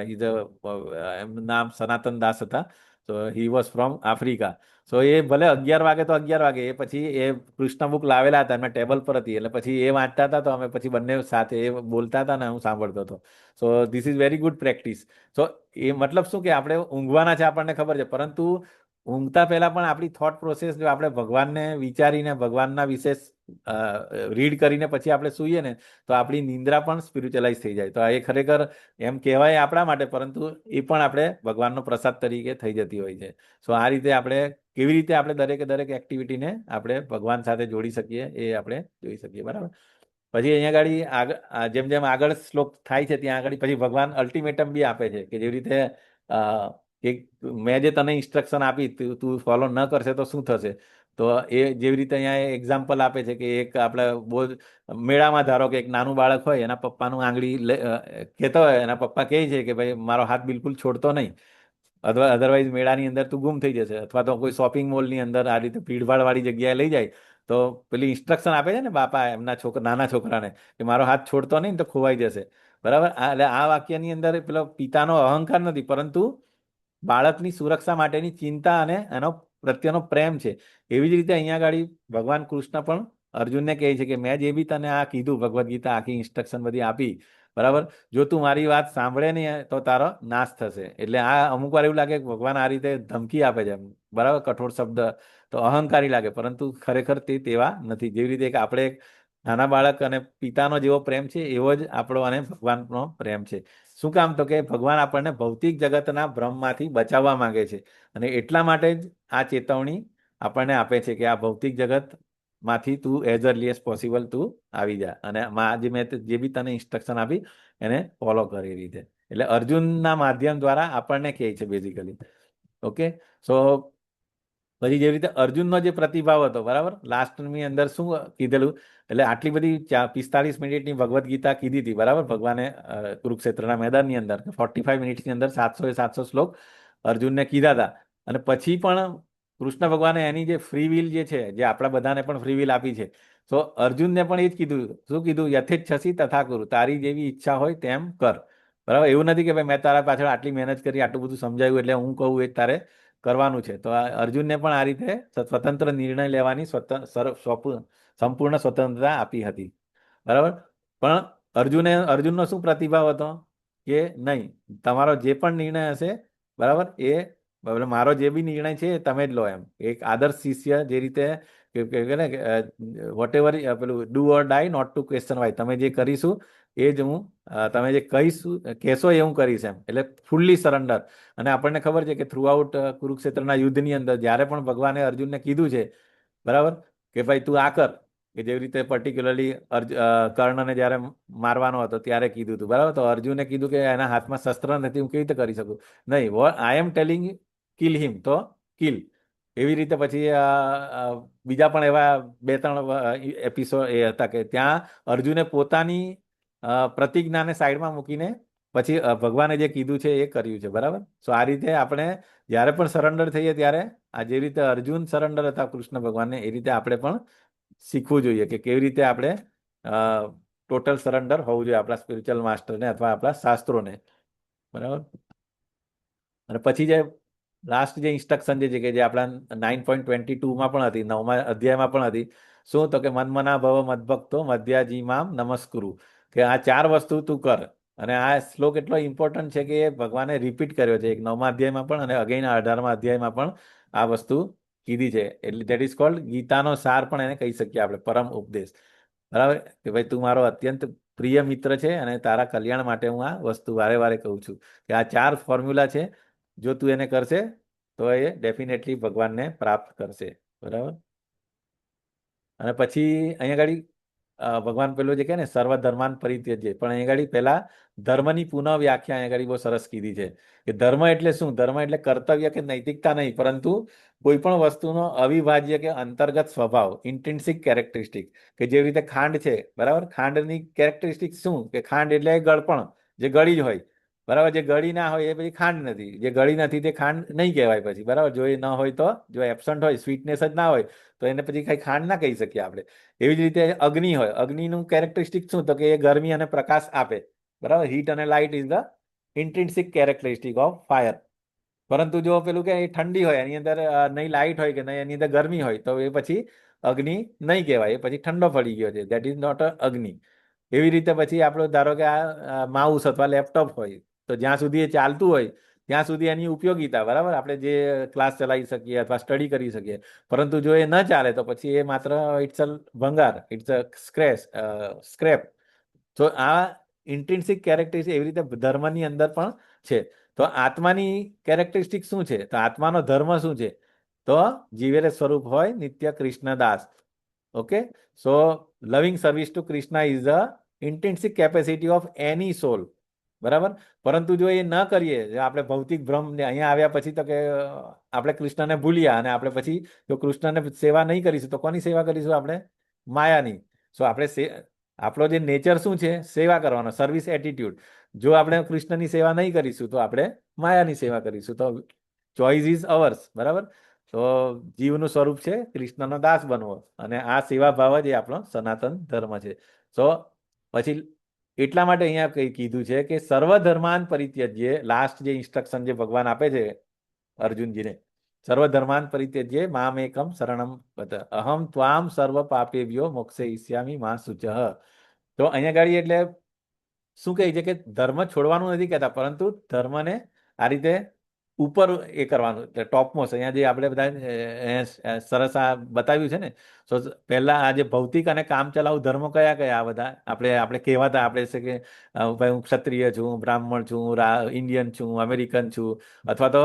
એમનું નામ સનાતન દાસ હતા. તો હી વોઝ ફ્રોમ આફ્રિકા. સો એ ભલે 11 વાગે તો 11 વાગે એ પછી એ કૃષ્ણ બુક લાવેલા હતા, એમના ટેબલ પર હતી, એટલે પછી એ વાંચતા હતા તો અમે પછી બંને સાથે એ બોલતા હતા ને હું સાંભળતો હતો. So this is very good practice. So એ મતલબ શું કે આપણે ઊંઘવાના છે આપણને ખબર છે, પરંતુ ઊંઘતા પહેલા પણ આપણી થોટ પ્રોસેસ જો આપણે ભગવાનને વિચારીને ભગવાનના વિશે રીડ કરીને પછી આપણે સૂઈએ ને તો આપણી નિંદ્રા પણ સ્પિરિચ્યુઅલાઇઝ થઈ જાય. તો એ ખરેખર એમ કહેવાય આપણા માટે, પરંતુ એ પણ આપણે ભગવાનનો પ્રસાદ તરીકે થઈ જતી હોય છે. સો આ રીતે આપણે કેવી રીતે આપણે દરેકે દરેક એક્ટિવિટીને આપણે ભગવાન સાથે જોડી શકીએ એ આપણે જોઈ શકીએ, બરાબર. પછી અહીંયા આગળ જેમ જેમ આગળ શ્લોક થાય છે ત્યાં આગળ પછી ભગવાન અલ્ટિમેટમ બી આપે છે કે જેવી રીતે કે મેં જે તને ઇન્સ્ટ્રક્શન આપી તું ફોલો ન કરશે તો શું થશે. તો એ જેવી રીતે અહીંયા એક્ઝામ્પલ આપે છે કે એક આપણે બહુ મેળામાં ધારો કે એક નાનું બાળક હોય એના પપ્પાનું આંગળી કહેતો હોય, એના પપ્પા કહે છે કે ભાઈ મારો હાથ બિલકુલ છોડતો નહીં, અથવા અધરવાઇઝ મેળાની અંદર તું ગુમ થઈ જશે. અથવા તો કોઈ શોપિંગ મોલની અંદર આ રીતે ભીડભાડવાળી જગ્યાએ લઈ જાય તો પેલી ઇન્સ્ટ્રક્શન આપે છે ને બાપા એમના નાના છોકરાને કે મારો હાથ છોડતો નહીં તો ખોવાઈ જશે, બરાબર. એટલે આ વાક્યની અંદર પેલો પિતાનો અહંકાર નથી, પરંતુ બાળકની સુરક્ષા માટેની ચિંતા અને એનો પ્રત્યેનો પ્રેમ છે. એવી જ રીતે અહીંયા આગળ ભગવાન કૃષ્ણ પણ અર્જુનને કહે છે કે મેં જે બી તને આ કીધું ભગવદ્ ગીતા આખી ઇન્સ્ટ્રક્શન બધી આપી, બરાબર, જો તું મારી વાત સાંભળે નહીં તો તારો નાશ થશે. એટલે આ અમુક વાર એવું લાગે કે ભગવાન આ રીતે ધમકી આપે છે, બરાબર, કઠોર શબ્દ તો અહંકારી લાગે, પરંતુ ખરેખર તે તેવા નથી. જેવી રીતે કે આપણે એક નાના બાળક અને પિતાનો જેવો પ્રેમ છે એવો જ આપણો અને ભગવાનનો પ્રેમ છે. શું કામ? તો કે ભગવાન આપણને ભૌતિક જગતના ભ્રમમાંથી બચાવવા માંગે છે. અને એટલા માટે જ આ ચેતવણી આપણને આપે છે કે આ ભૌતિક જગતમાંથી તું એઝ અર્લી એઝ પોસિબલ તું આવી જા અને જે મેં જે બી તને ઇન્સ્ટ્રક્શન આપી એને ફોલો કરે એ રીતે. એટલે અર્જુનના માધ્યમ દ્વારા આપણને કહે છે બેઝિકલી. ઓકે. સો પછી જેવી રીતે અર્જુનનો જે પ્રતિભાવ હતો, બરાબર, લાસ્ટની અંદર શું કીધેલું, એટલે આટલી બધી 45 મિનિટની ભગવદ્ ગીતા કીધી હતી, બરાબર, ભગવાને કુરુક્ષેત્રના મેદાનની અંદર 45 મિનિટ્સની અંદર 700 શ્લોક અર્જુનને કીધા હતા. અને પછી પણ કૃષ્ણ ભગવાને એની જે ફ્રી વિલ જે છે, જે આપણા બધાને પણ ફ્રી વિલ આપી છે, તો અર્જુનને પણ એ જ કીધું. શું કીધું? યથેચ્છસી તથા કુરુ, તારી જેવી ઈચ્છા હોય તેમ કર, બરાબર. એવું નથી કે ભાઈ મેં તારા પાછળ આટલી મહેનત કરી, આટલું બધું સમજાવ્યું એટલે હું કહું એ તારે કરવાનું છે. તો અર્જુનને પણ આ રીતે સ્વતંત્ર નિર્ણય લેવાની સંપૂર્ણ સ્વતંત્રતા આપી હતી, બરાબર. પણ અર્જુનનો શું પ્રતિભાવ હતો કે નહીં, તમારો જે પણ નિર્ણય હશે, બરાબર, એ એટલે મારો જે બી નિર્ણય છે એ તમે જ લો એમ. એક આદર્શ શિષ્ય જે રીતે કે ને વોટ એવર પેલું do or die not to question why, તમે જે કરીશું એ જ હું તમે જે કહીશું કહેશો એ હું કરીશ એમ. એટલે ફૂલ્લી સરેન્ડર. અને આપણને ખબર છે કે થ્રુ આઉટ કુરુક્ષેત્રના યુદ્ધની અંદર જ્યારે પણ ભગવાને અર્જુનને કીધું છે, બરાબર, કે ભાઈ તું આ કર, કે જેવી રીતે પર્ટિક્યુલરલી કર્ણને જ્યારે મારવાનો હતો ત્યારે કીધું હતું, બરાબર. તો અર્જુને કીધું કે એના હાથમાં શસ્ત્ર નથી, હું કેવી રીતે કરી શકું? નહીં, આઈ એમ ટેલિંગ કિલ હિમ, તો કિલ. એવી રીતે પછી બીજા પણ એવા બે ત્રણ એપિસોડ એ હતા કે ત્યાં અર્જુને પોતાની પ્રતિજ્ઞાને સાઈડમાં મૂકીને પછી ભગવાને જે કીધું છે એ કર્યું છે, બરાબર. સો આ રીતે આપણે જ્યારે પણ સરેન્ડર થઈએ ત્યારે આ જે રીતે અર્જુન સરેન્ડર હતા કૃષ્ણ ભગવાનને, એ રીતે આપણે પણ શીખવું જોઈએ કે કેવી રીતે આપણે ટોટલ સરેન્ડર હોવું જોઈએ આપણા સ્પિરિચ્યુઅલ માસ્ટરને અથવા આપણા શાસ્ત્રોને, બરાબર. અને પછી જે લાસ્ટ જે ઇન્સ્ટ્રક્શન જે છે કે જે આપણા 9.22માં પણ હતી, 9મા અધ્યાયમાં પણ હતી, શું તો કે મન્મના ભવ મદ્ભક્તો મધ્યાજીમામ નમસ્કુરુ, કે આ 4 વસ્તુ તું કર. અને આ શ્લોક એટલો ઇમ્પોર્ટન્ટ છે કે એ ભગવાને રિપીટ કર્યો છે એક 9મા અધ્યાયમાં પણ અને અગેન 18મા અધ્યાયમાં પણ આ વસ્તુ કીધી છે. એટલે દેટ ઇઝ કોલ્ડ ગીતાનો સાર પણ એને કહી શકીએ આપણે, પરમ ઉપદેશ, બરાબર. કે ભાઈ તું મારો અત્યંત પ્રિય મિત્ર છે અને તારા કલ્યાણ માટે હું આ વસ્તુ વારે વારે કહું છું કે આ 4 ફોર્મ્યુલા છે, જો તું એને કરશે તો એ ડેફિનેટલી ભગવાનને પ્રાપ્ત કરશે, બરાબર. અને પછી અહીંયા આગળ ભગવાન પેલું જે કહે ને સર્વધર્માન પરિત્યજ્ય, પણ અહીંયા આગળ પહેલા ધર્મની પુનઃ વ્યાખ્યા અહીંયા આગળ બહુ સરસ કીધી છે કે ધર્મ એટલે શું? ધર્મ એટલે કર્તવ્ય કે નૈતિકતા નહીં, પરંતુ કોઈ પણ વસ્તુનો અવિભાજ્ય કે અંતર્ગત સ્વભાવ, ઇન્ટ્રિન્સિક કેરેક્ટરિસ્ટિક. કે જેવી રીતે ખાંડ છે, બરાબર. ખાંડની કેરેક્ટરિસ્ટિક શું? કે ખાંડ એટલે ગળપણ, જે ગળી જ હોય, બરાબર. જે ગળી ના હોય એ પછી ખાંડ નથી, જે ગળી નથી તે ખાંડ નહીં કહેવાય પછી, બરાબર. જો એ ન હોય તો, જો એબસન્ટ હોય, સ્વીટનેસ જ ના હોય તો એને પછી કઈ ખાંડ ના કહી શકીએ આપણે. એવી જ રીતે અગ્નિ હોય, અગ્નિનું કેરેક્ટરિસ્ટિક શું? તો કે એ ગરમી અને પ્રકાશ આપે, બરાબર. હીટ અને light is the intrinsic characteristic of fire. પરંતુ જો પેલું કે એ ઠંડી હોય, એની અંદર નહીં લાઇટ હોય કે નહીં એની અંદર ગરમી હોય, તો એ પછી અગ્નિ નહીં કહેવાય, એ પછી ઠંડો પડી ગયો છે, દેટ ઇઝ નોટ અ અગ્નિ. એવી રીતે પછી આપણો ધારો કે આ માઉસ અથવા લેપટોપ હોય, તો જ્યાં સુધી એ ચાલતું હોય ત્યાં સુધી એની ઉપયોગિતા, બરાબર, આપણે જે ક્લાસ ચલાવી શકીએ અથવા સ્ટડી કરી શકીએ. પરંતુ જો એ ન ચાલે તો પછી એ માત્ર ઇટ્સ અ ભંગાર, ઇટ્સ અ સ્ક્રેપ. તો આ ઇન્ટ્રિન્સિક કેરેક્ટરિસ્ટિક એવી રીતે ધર્મની અંદર પણ છે. તો આત્માની કેરેક્ટરિસ્ટિક શું છે? તો આત્માનો ધર્મ શું છે? તો જીવેરે સ્વરૂપ હોય નિત્ય કૃષ્ણ દાસ. Okay, so loving service to Krishna is the intrinsic capacity of any soul, બરાબર. પરંતુ જો એ ન કરીએ, આપણે ભૌતિક ભ્રમ અહીંયા આવ્યા પછી તો કે આપણે કૃષ્ણને ભૂલ્યા અને આપણે પછી જો કૃષ્ણને સેવા નહીં કરીશું તો કોની સેવા કરીશું આપણે? માયાની. સો આપણે આપણો જે નેચર શું છે? સેવા કરવાનો, સર્વિસ એટીટ્યુડ. જો આપણે કૃષ્ણની સેવા નહીં કરીશું તો આપણે માયાની સેવા કરીશું. તો ચોઇસ ઇઝ અવર્સ, બરાબર. તો જીવનું સ્વરૂપ છે કૃષ્ણનો દાસ બનવો, અને આ સેવા ભાવ જ એ આપણો સનાતન ધર્મ છે. સો પછી એટલા માટે અહીંયા કઈ કીધું છે કે સર્વધર્માન પરિત્યજ્ય, લાસ્ટ જે ઇન્સ્ટ્રક્શન જે ભગવાન આપે છે અર્જુનજીને, સર્વધર્માન પરિત્યજ્ય મામ એકમ શરણમ વદ અહમ ત્વામ સર્વ પાપેભ્યો મોક્ષયિષ્યામિ મા શુચઃ. તો અહીંયા ગાડી એટલે શું કહે છે કે ધર્મ છોડવાનું નથી કહેતા, પરંતુ ધર્મને આ રીતે ઉપર એ કરવાનું, ટોપમોસ્ટ. અહીંયા જે આપણે બધા સરસ આ બતાવ્યું છે ને, સો પહેલા આ જે ભૌતિક અને કામચલાઉ ધર્મો કયા કયા આ બધા આપણે કહેવાતા, આપણે છે કે ભાઈ હું ક્ષત્રિય છું, બ્રાહ્મણ છું, ઇન્ડિયન છું, અમેરિકન છું, અથવા તો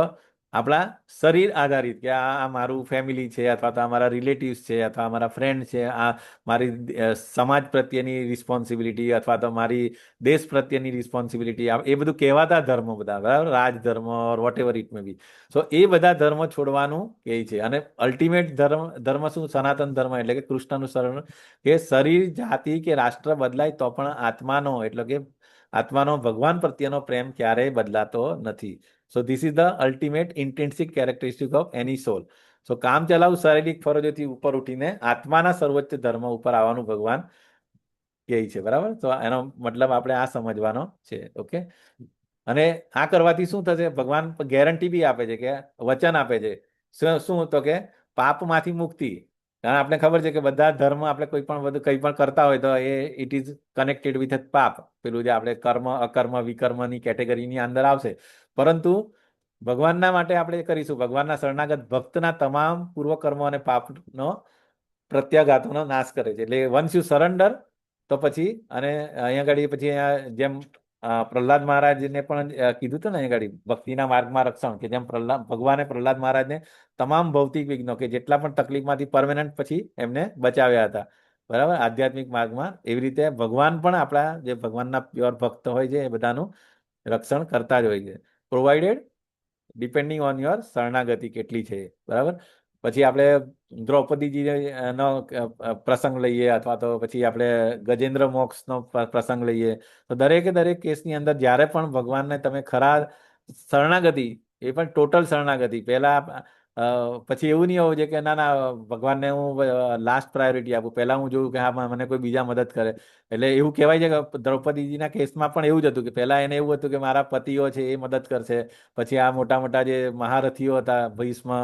આપણા શરીર આધારિત કે આ મારું ફેમિલી છે, અથવા તો અમારા રિલેટિવ્સ છે, અથવા અમારા ફ્રેન્ડ છે, આ મારી સમાજ પ્રત્યેની રિસ્પોન્સિબિલિટી, અથવા તો મારી દેશ પ્રત્યેની રિસ્પોન્સિબિલિટી, એ બધું કહેવાતા ધર્મો બધા, બરાબર, રાજધર્મ or whatever it may be. So એ બધા ધર્મ છોડવાનું કહે છે. અને અલ્ટિમેટ ધર્મ શું? સનાતન ધર્મ એટલે કે કૃષ્ણનું શરણ, કે શરીર, જાતિ કે રાષ્ટ્ર બદલાય તો પણ આત્માનો, એટલે કે આત્માનો ભગવાન પ્રત્યેનો પ્રેમ ક્યારેય બદલાતો નથી. So this is the ultimate intrinsic characteristic of any soul. So કામ ચલાવ શારીરિક ફરજોથી ઉપર ઉઠીને આત્માના સર્વોચ્ચ ધર્મ ઉપર આવવાનું ભગવાન કહે છે, બરાબર. તો એનો મતલબ આપણે આ સમજવાનો છે. ઓકે, અને આ કરવાથી શું થશે? ભગવાન ગેરંટી બી આપે છે, કે વચન આપે છે. શું તો કે પાપમાંથી મુક્તિ. કારણ આપણે ખબર છે કે બધા ધર્મ આપણે કોઈ પણ બધું કંઈ પણ કરતા હોય તો એ ઇટ ઇઝ કનેક્ટેડ વિથ પાપ. પેલું જે આપણે કર્મ, અકર્મ, વિકર્મની કેટેગરીની અંદર આવશે. પરંતુ ભગવાનના માટે આપણે કરીશું. ભગવાનના શરણાગત ભક્તના તમામ પૂર્વ કર્મો અને પાપનો પ્રત્યાઘાતોનો નાશ કરે છે. એટલે વન્સ યુ સરેન્ડર તો પછી અને અહીંયા આગળ પછી જેમ પ્રહલાદ મહારાજને પણ કીધું હતું ને અહીંયા આગળ ભક્તિના માર્ગમાં રક્ષણ, કે જેમ ભગવાને પ્રહલાદ મહારાજને તમામ ભૌતિક વિઘ્નો કે જેટલા પણ તકલીફમાંથી પરમેનન્ટ પછી એમને બચાવ્યા હતા, બરાબર, આધ્યાત્મિક માર્ગમાં. એવી રીતે ભગવાન પણ આપણા જે ભગવાનના પ્યોર ભક્ત હોય છે એ બધાનું રક્ષણ કરતા જ હોય છે, પ્રોવાઇડેડ ડિપેન્ડિંગ ઓન યોર શરણાગતિ કેટલી છે, બરાબર. પછી આપણે દ્રૌપદીજીનો પ્રસંગ લઈએ અથવા તો પછી આપણે ગજેન્દ્ર મોક્ષનો પ્રસંગ લઈએ, તો દરેકે દરેક કેસની અંદર જ્યારે પણ ભગવાનને તમે ખરા શરણાગતિ, એ પણ ટોટલ શરણાગતિ, પહેલા પછી એવું નહીં હોવું જોઈએ કે ના ના ભગવાનને હું લાસ્ટ પ્રાયોરિટી આપું, પહેલા હું જોઉં કે હા મને કોઈ બીજા મદદ કરે. એટલે એવું કહેવાય છે કે દ્રૌપદીજીના કેસમાં પણ એવું જ હતું કે પહેલા એને એવું હતું કે મારા પતિઓ છે એ મદદ કરશે, પછી આ મોટા મોટા જે મહારથીઓ હતા ભીષ્મ,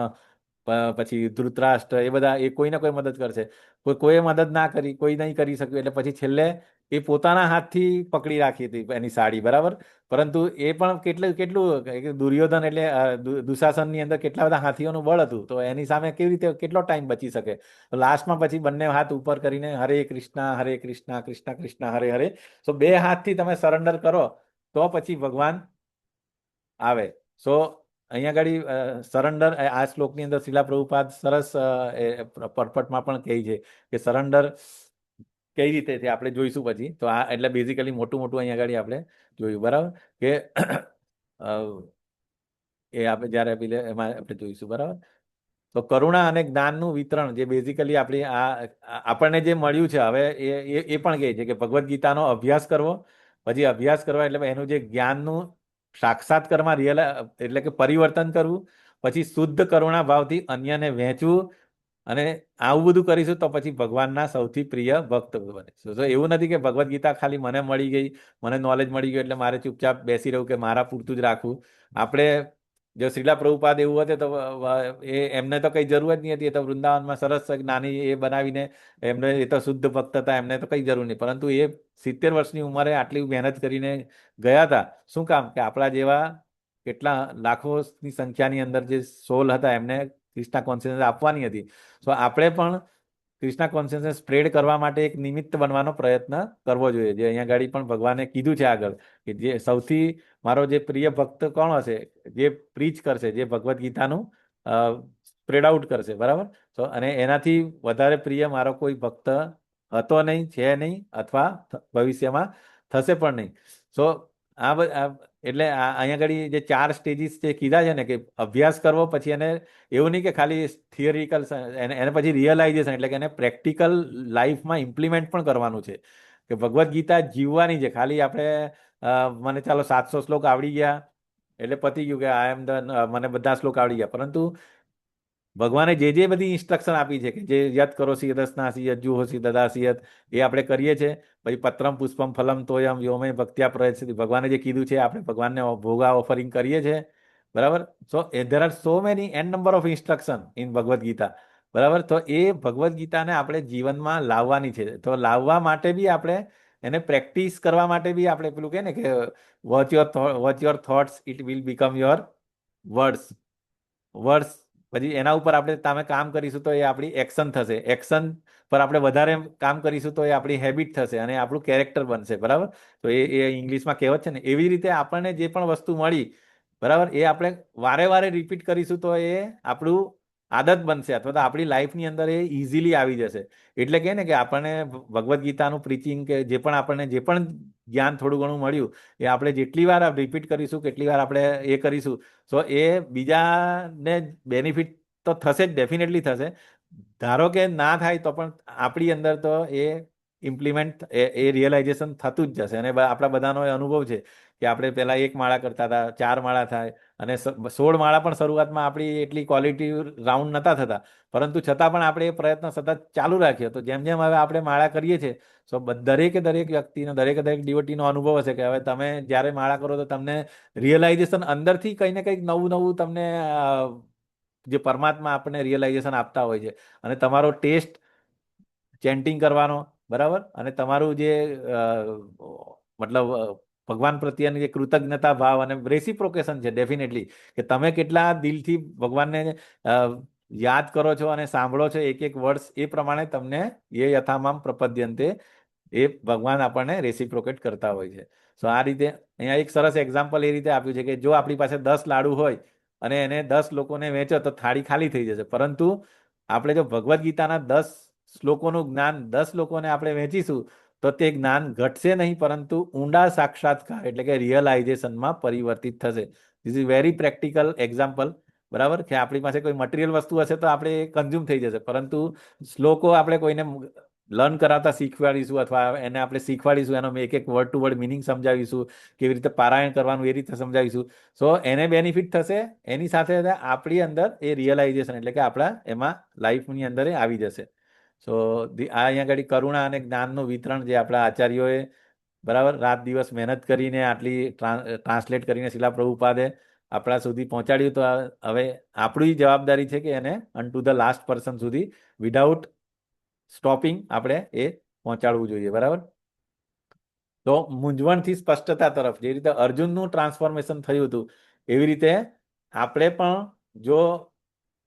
પછી ધૃતરાષ્ટ્ર, એ બધા એ કોઈને કોઈ મદદ કરશે. કોઈએ મદદ ના કરી, કોઈ નહીં કરી શક્યું, એટલે પછી છેલ્લે એ પોતાના હાથથી પકડી રાખી હતી એની સાડી, બરાબર. પરંતુ એ પણ કેટલું કેટલું દુર્યોધન એટલે દુશાસનની અંદર કેટલા બધા હાથીઓનું બળ હતું, તો એની સામે કેવી રીતે કેટલો ટાઈમ બચી શકે. લાસ્ટમાં પછી બંને હાથ ઉપર કરીને હરે કૃષ્ણ કૃષ્ણ કૃષ્ણ હરે હરે. સો બે હાથથી તમે સરેન્ડર કરો તો પછી ભગવાન આવે. સો અહીંયા આગળ સરેન્ડર, આ શ્લોકની અંદર શિલા પ્રભુપાદ સરસ પરપટમાં પણ કહે છે કે સરેન્ડર કઈ રીતે છે આપણે જોઈશું પછી. તો આ એટલે બેઝિકલી મોટું મોટું અહીંયા આગળ આપણે જોયું, બરાબર, કે એ આપણે જ્યારે એમાં આપણે જોઈશું, બરાબર. તો કરુણા અને જ્ઞાનનું વિતરણ જે બેઝિકલી આપણી આપણને જે મળ્યું છે હવે એ પણ કહે છે કે ભગવદ્ ગીતાનો અભ્યાસ કરવો, પછી અભ્યાસ કરવા એટલે એનું જે જ્ઞાનનું સાક્ષાત્કારમાં એટલે કે પરિવર્તન કરવું, પછી શુદ્ધ કરુણા ભાવથી અન્યને વહેંચવું, અને આવું બધું કરીશું તો પછી ભગવાનના સૌથી પ્રિય ભક્ત બનીશું. તો એવું નથી કે ભગવદ્ ગીતા ખાલી મને મળી ગઈ, મને નોલેજ મળી ગયું એટલે મારે ચૂપચાપ બેસી રહું કે મારા પૂરતું જ રાખવું. આપણે જો શ્રીલા પ્રભુપાદ એવું હતું તો એમને તો કઈ જરૂર જ નહીં હતી. એ તો વૃંદાવનમાં સરસ નાની એ બનાવીને એમને, એ તો શુદ્ધ ભક્ત હતા, એમને તો કઈ જરૂર નહીં. પરંતુ એ 70 વર્ષની ઉંમરે આટલી મહેનત કરીને ગયા હતા. શું કામ? કે આપણા જેવા કેટલા લાખોની સંખ્યાની અંદર જે સોલ હતા એમને ક્રિષ્ના કોન્શિયસનેસ આપવાની હતી. તો આપણે પણ ક્રિષ્ના કોન્શિયસનેસ સ્પ્રેડ કરવા માટે એક નિમિત્ત બનવાનો પ્રયત્ન કરવો જોઈએ. જે અહીંયા ગાડી પણ ભગવાને કીધું છે આગળ કે જે સૌથી મારો જે પ્રિય ભક્ત કોણ હશે, જે પ્રીચ કરશે, જે ભગવદ્ ગીતાનું સ્પ્રેડ આઉટ કરશે, બરાબર. તો અને એનાથી વધારે પ્રિય મારો કોઈ ભક્ત હતો નહીં, છે નહીં, અથવા ભવિષ્યમાં થશે પણ નહીં. સો એટલે અહીંયા આગળ જે 4 સ્ટેજીસ જે કીધા છે ને, કે અભ્યાસ કરવો, પછી એને એવું નહીં કે ખાલી થિયરિકલ, એને પછી રિયલાઇઝેશન એટલે કે એને પ્રેક્ટિકલ લાઈફમાં ઇમ્પ્લિમેન્ટ પણ કરવાનું છે. કે ભગવદ્ ગીતા જીવવાની છે. ખાલી આપણે મને ચાલો 700 શ્લોક આવડી ગયા એટલે પતી ગયું કે આઈ એમ ધ, મને બધા શ્લોક આવડી ગયા. પરંતુ ભગવાને જે બધી ઇન્સ્ટ્રક્શન આપી છે કે જે યત કરોસી યદસ્નાસી યજ્જુહોસી દદાસી યત, એ આપણે કરીએ છીએ. પછી પત્રમ પુષ્પમ ફલમ તોયમ વ્યોમે ભક્ત્યા પ્રયચ્છતિ, ભગવાને જે કીધું છે આપણે ભગવાનને ભોગા ઓફરિંગ કરીએ છીએ, બરાબર. So there are so many an number of instruction in Bhagavad Gita, બરાબર. તો એ ભગવદ્ ગીતાને આપણે જીવનમાં લાવવાની છે. તો લાવવા માટે બી આપણે એને પ્રેક્ટિસ કરવા માટે બી આપણે પેલું કહે ને કે watch your thoughts it will become your words. વર્ષ પછી એના ઉપર આપણે તમે કામ કરીશું તો એ આપણી એક્શન થશે. એક્શન પર આપણે વધારે કામ કરીશું તો એ આપણી હેબિટ થશે અને આપણું કેરેક્ટર બનશે, બરાબર. તો એ ઇંગ્લિશમાં કહેવત છે ને, એવી રીતે આપણને જે પણ વસ્તુ મળી, બરાબર, એ આપણે વારે વારે રિપીટ કરીશું તો એ આપણું આદત બનશે, અથવા તો આપણી લાઈફની અંદર એ ઇઝીલી આવી જશે. એટલે કે ને કે આપણને ભગવદ્ ગીતાનું પ્રીચિંગ કે જે પણ આપણને જે પણ જ્ઞાન થોડું ઘણું મળ્યું, એ આપણે જેટલી વાર રિપીટ કરીશું, કેટલી વાર આપણે એ કરીશું, તો એ બીજાને બેનિફિટ તો થશે જ, ડેફિનેટલી થશે. ધારો કે ના થાય તો પણ આપણી અંદર તો એ ઇમ્પ્લિમેન્ટ, એ રિયલાઇઝેશન થતું જ જશે. અને આપણા બધાનો એ અનુભવ છે કે આપણે પહેલા 1 માળા કરતા હતા, 4 માળા થાય, અને 16 માળા પણ શરૂઆતમાં આપણી એટલી ક્વોલિટી રાઉન્ડ નહોતા થતા. પરંતુ છતાં પણ આપણે એ પ્રયત્ન સતત ચાલુ રાખ્યો. તો જેમ જેમ હવે આપણે માળા કરીએ છીએ, તો દરેકે દરેક વ્યક્તિનો, દરેકે દરેક ડિવોટીનો અનુભવ હશે કે હવે તમે જ્યારે માળા કરો તો તમને રિયલાઇઝેશન અંદરથી કંઈ ને કંઈક નવું નવું તમને જે પરમાત્મા આપણને રિયલાઇઝેશન આપતા હોય છે. અને તમારો ટેસ્ટ ચેન્ટિંગ કરવાનો, બરાબર, અને તમારું જે મતલબ ભગવાન પ્રત્યેની જે કૃતજ્ઞતા ભાવ અને રેસિપ્રોકેશન છે ડેફિનેટલી, કે તમે કેટલા દિલથી ભગવાનને યાદ કરો છો અને સાંભળો છો એક એક વર્ષ, એ પ્રમાણે તમને એ યથામામ પ્રપદ્યંતે એ ભગવાન આપણને રેસિપ્રોકેટ કરતા હોય છે. સો આ રીતે અહીંયા એક સરસ એક્ઝામ્પલ એ રીતે આપ્યું છે કે જો આપણી પાસે 10 લાડુ હોય અને એને 10 લોકોને વેચો તો થાળી ખાલી થઈ જશે, પરંતુ આપણે જો ભગવદ્ ગીતાના 10 શ્લોકોનું જ્ઞાન 10 લોકોને આપણે વેચીશું તો તે જ્ઞાન ઘટશે નહીં, પરંતુ ઊંડા સાક્ષાત્કાર એટલે કે રિયલાઇઝેશનમાં પરિવર્તિત થશે. This is very practical example. બરાબર, કે આપણી પાસે કોઈ મટીરિયલ વસ્તુ હશે તો આપણે કન્ઝ્યુમ થઈ જશે, પરંતુ શ્લોકો આપણે કોઈને લર્ન કરાવતા શીખવાડીશું અથવા એને આપણે શીખવાડીશું, એનો એક એક વર્ડ ટુ વર્ડ મિનિંગ સમજાવીશું, કેવી રીતે પારાયણ કરવાનું એ રીતે સમજાવીશું. સો એને બેનિફિટ થશે, એની સાથે સાથે આપણી અંદર એ રિયલાઇઝેશન એટલે કે આપણા એમાં લાઈફની અંદર એ આવી જશે. સો આ અહીંયા આગળ કરુણા અને જ્ઞાનનું વિતરણ જે આપણા આચાર્યોએ બરાબર રાત દિવસ મહેનત કરીને આટલી ટ્રાન્સલેટ કરીને શિલા પ્રભુપાદે આપણા સુધી પહોંચાડ્યું, તો હવે આપણી જવાબદારી છે કે એને અન ટુ ધ લાસ્ટ પર્સન સુધી વિધાઉટ સ્ટોપિંગ આપણે એ પહોંચાડવું જોઈએ. બરાબર, તો મૂંઝવણથી સ્પષ્ટતા તરફ જે રીતે અર્જુનનું ટ્રાન્સફોર્મેશન થયું હતું, એવી રીતે આપણે પણ જો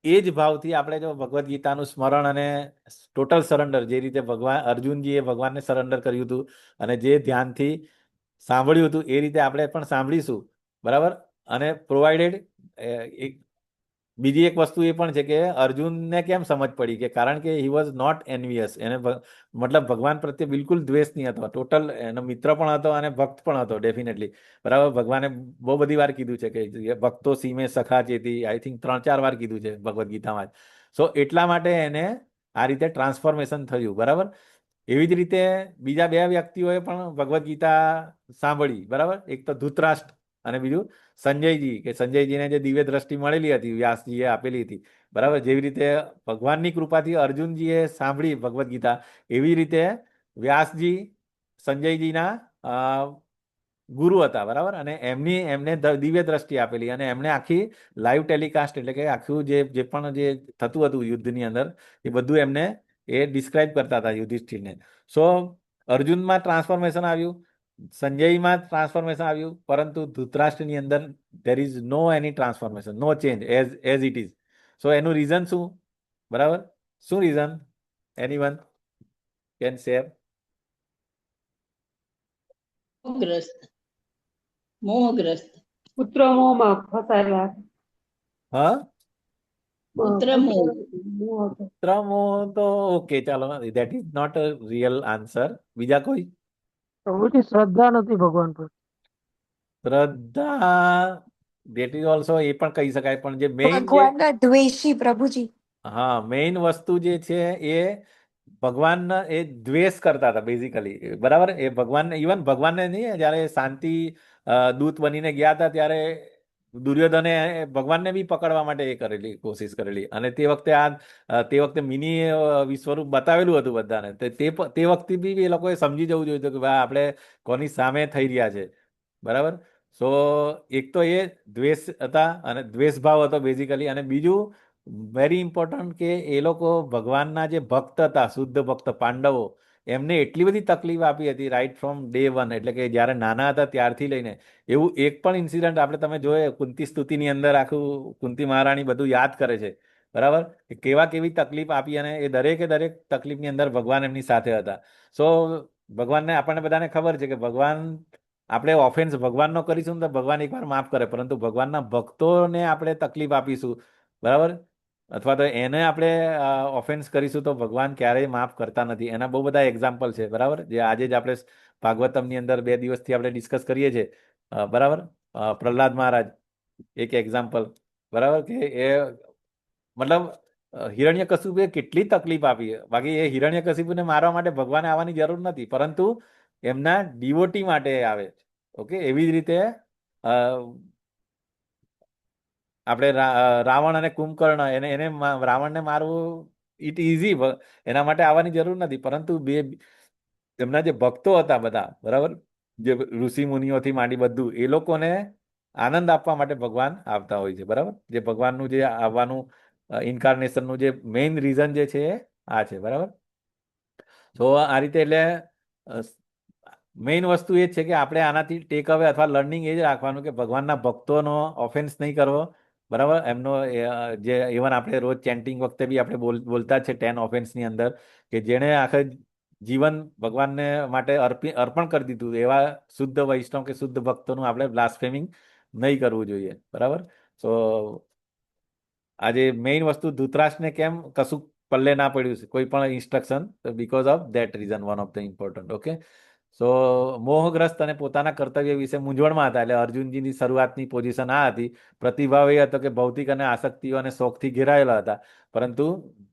એ જ ભાવથી આપણે જો ભગવદ્ ગીતાનું સ્મરણ અને ટોટલ સરેન્ડર, જે રીતે ભગવાન અર્જુનજીએ ભગવાનને સરેન્ડર કર્યું હતું અને જે ધ્યાનથી સાંભળ્યું હતું એ રીતે આપણે પણ સાંભળીશું. બરાબર, અને પ્રોવાઈડેડ એક બીજી એક વસ્તુ એ પણ છે કે અર્જુનને કેમ સમજ પડી, કે કારણ કે હી વોઝ નોટ એનવિયસ, એને મતલબ ભગવાન પ્રત્યે બિલકુલ દ્વેષ નહીં હતો, ટોટલ એનો મિત્ર પણ હતો અને ભક્ત પણ હતો ડેફિનેટલી. બરાબર, ભગવાને બહુ બધી વાર કીધું છે કે ભક્તો સીમે સખા ચેતી, આઈ થિંક 3-4 વાર કીધું છે ભગવદ્ ગીતામાં જ. સો એટલા માટે એને આ રીતે ટ્રાન્સફોર્મેશન થયું. બરાબર, એવી જ રીતે બીજા 2 વ્યક્તિઓએ પણ ભગવદ્ ગીતા સાંભળી. બરાબર, એક તો ધૃતરાષ્ટ્ર અને બીજું સંજયજી, કે સંજયજીને જે દિવ્ય દ્રષ્ટિ મળેલી હતી વ્યાસજીએ આપેલી હતી. બરાબર, જેવી રીતે ભગવાનની કૃપાથી અર્જુનજીએ સાંભળી ભગવદ્ ગીતા, એવી રીતે વ્યાસજી સંજયજીના ગુરુ હતા. બરાબર, અને એમને દિવ્ય દ્રષ્ટિ આપેલી અને એમણે આખી લાઈવ ટેલિકાસ્ટ એટલે કે આખું જે પણ જે થતું હતું યુદ્ધની અંદર એ બધું એમને એ ડિસ્ક્રાઇબ કરતા હતા યુધિષ્ઠિરને. સો અર્જુનમાં ટ્રાન્સફોર્મેશન આવ્યું, સંજયમાં ટ્રાન્સફોર્મેશન આવ્યું, પરંતુ ધૃતરાષ્ટ્રની અંદર there is no any transformation, no change, as it is. So એનું રીઝન શું? બરાબર, શું રીઝન? Anyone can share? મોહગ્રસ્ત પુત્ર મોહમાં ફસાયેલા. હા, પુત્ર મોહ. પુત્રમોહ તો ઓકે, ચાલો, that is not a real answer. બીજા કોઈ? પ્રભુજી શ્રદ્ધા નથી ભગવાન પર. શ્રદ્ધા, ધેટ ઇઝ ઓલ્સો, એ પણ કહી શકાય, પણ જે મેઇન જે ભગવાનના દ્વેષી પ્રભુજી. હા મેઇન વસ્તુ જે છે એ ભગવાનના એ દ્વેષ કરતા હતા બેઝિકલી. બરાબર, એ ભગવાનને, ઇવન ભગવાનને નહીં, જ્યારે શાંતિ દૂત બનીને ગયા હતા ત્યારે દુર્યોધને ભગવાનને બી પકડવા માટે એ કરેલી કોશિશ કરેલી, અને તે વખતે મિની વિશ્વરૂપ બતાવેલું હતું બધાને. તે વખતે બી એ લોકોએ સમજી જવું જોઈએ કે ભાઈ આપણે કોની સામે થઈ રહ્યા છે. બરાબર, સો એક તો એ દ્વેષ હતા અને દ્વેષ ભાવ હતો બેઝિકલી, અને બીજું વેરી ઇમ્પોર્ટન્ટ કે એ લોકો ભગવાનના જે ભક્ત હતા, શુદ્ધ ભક્ત પાંડવો, એમને એટલી બધી તકલીફ આપી હતી રાઈટ ફ્રોમ ડે વન, એટલે કે જ્યારે નાના હતા ત્યારથી લઈને. એવું એક પણ ઇન્સિડન્ટ આપણે તમે જોઈએ કુંતી સ્તુતિની અંદર આખું કુંતી મહારાણી બધું યાદ કરે છે. બરાબર, કે કેવી તકલીફ આપી, અને એ દરેક તકલીફની અંદર ભગવાન એમની સાથે હતા. સો ભગવાનને, આપણને બધાને ખબર છે કે ભગવાન, આપણે ઓફેન્સ ભગવાનનો કરીશું તો ભગવાન એકવાર માફ કરે, પરંતુ ભગવાનના ભક્તોને આપણે તકલીફ આપીશું, બરાબર, અથવા તો એને આપણે ઓફેન્સ કરીશું તો ભગવાન ક્યારેય માફ કરતા નથી. એના બહુ બધા એક્ઝામ્પલ છે. બરાબર, જે આજે જ આપણે ભાગવતમની અંદર 2 દિવસથી આપણે ડિસ્કસ કરીએ છીએ. બરાબર, પ્રહલાદ મહારાજ એક એક્ઝામ્પલ. બરાબર, કે એ મતલબ હિરણ્યકશિપુએ કેટલી તકલીફ આપી. બાકી એ હિરણ્યકશિપુને મારવા માટે ભગવાને આવવાની જરૂર નથી, પરંતુ એમના ડિવોટી માટે આવે. ઓકે, એવી જ રીતે આપણે રાવણ અને કુંભકર્ણ, એને રાવણને મારવું ઇટ ઇઝી, એના માટે આવવાની જરૂર નથી, પરંતુ એમના જે ભક્તો હતા બધા, બરાબર, જે ઋષિ મુનિઓથી માંડી બધું, એ લોકોને આનંદ આપવા માટે ભગવાન આવતા હોય છે. બરાબર, જે ભગવાનનું જે આવવાનું ઇન્કાર્નેશનનું જે મેઇન રીઝન જે છે આ છે. બરાબર, તો આ રીતે એટલે મેઇન વસ્તુ એ જ છે કે આપણે આનાથી ટેક અવે અથવા લર્નિંગ એ જ રાખવાનું કે ભગવાનના ભક્તોનો ઓફેન્સ નહીં કરવો, બરાબર. એમનો જે ઇવન આપણે રોજ ચેન્ટિંગ વખતે બી આપણે બોલતા જ છે 10 ઓફેન્સની અંદર, કે જેણે આખે જીવન ભગવાનને માટે અર્પણ કરી દીધું એવા શુદ્ધ વૈષ્ણવ કે શુદ્ધ ભક્તોનું આપણે બ્લાસ્ફેમિંગ નહીં કરવું જોઈએ, બરાબર. સો આજે મેઇન વસ્તુ ધૃતરાષ્ટ્રને કેમ કશું પલ્લે ના પડ્યું છે કોઈ પણ instruction, because of that reason, one of the important. Okay. So મોહગ્રસ્ત અને પોતાના કર્તવ્ય વિશે મૂંઝવણમાં હતા. એટલે અર્જુનજીની શરૂઆતની પોઝિશન આ હતી. પ્રતિભાવ એ હતો કે ભૌતિક અને આસક્તિઓ અને શોખથી ઘેરાયેલા હતા, પરંતુ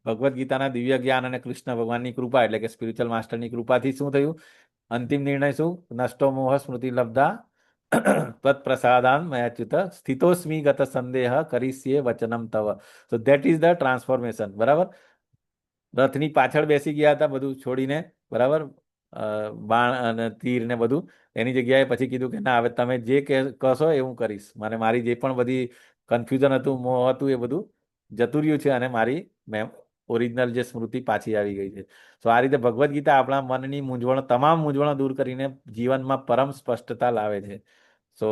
ભગવદ્ ગીતાના દિવ્ય જ્ઞાન અને કૃષ્ણ ભગવાનની કૃપા એટલે કે સ્પિરિચ્યુઅલ માસ્ટરની કૃપાથી શું થયું? અંતિમ નિર્ણય શું? નષ્ટો મોહ સ્મૃતિ લબ્ધા તત્પ્રસાદાન મયાચ્યુત સ્થિતોસ્મિ ગત સંદેહ કરીસ્યે વચનમ તવ. So that is the transformation, બરાબર. રથની પાછળ બેસી ગયા હતા બધું છોડીને, બરાબર. બાણ અને તીર ને બધું એની જગ્યાએ પછી કીધું કે ના, હવે તમે જે કહેશો એ હું કરીશ. મને મારી જે પણ બધી કન્ફ્યુઝન હતું, મોહ હતું, એ બધું જતું રહ્યું છે અને મારી ઓરિજિનલ જે સ્મૃતિ પાછી આવી ગઈ છે. તો આ રીતે ભગવદ્ ગીતા આપણા મનની તમામ મૂંઝવણો દૂર કરીને જીવનમાં પરમ સ્પષ્ટતા લાવે છે. So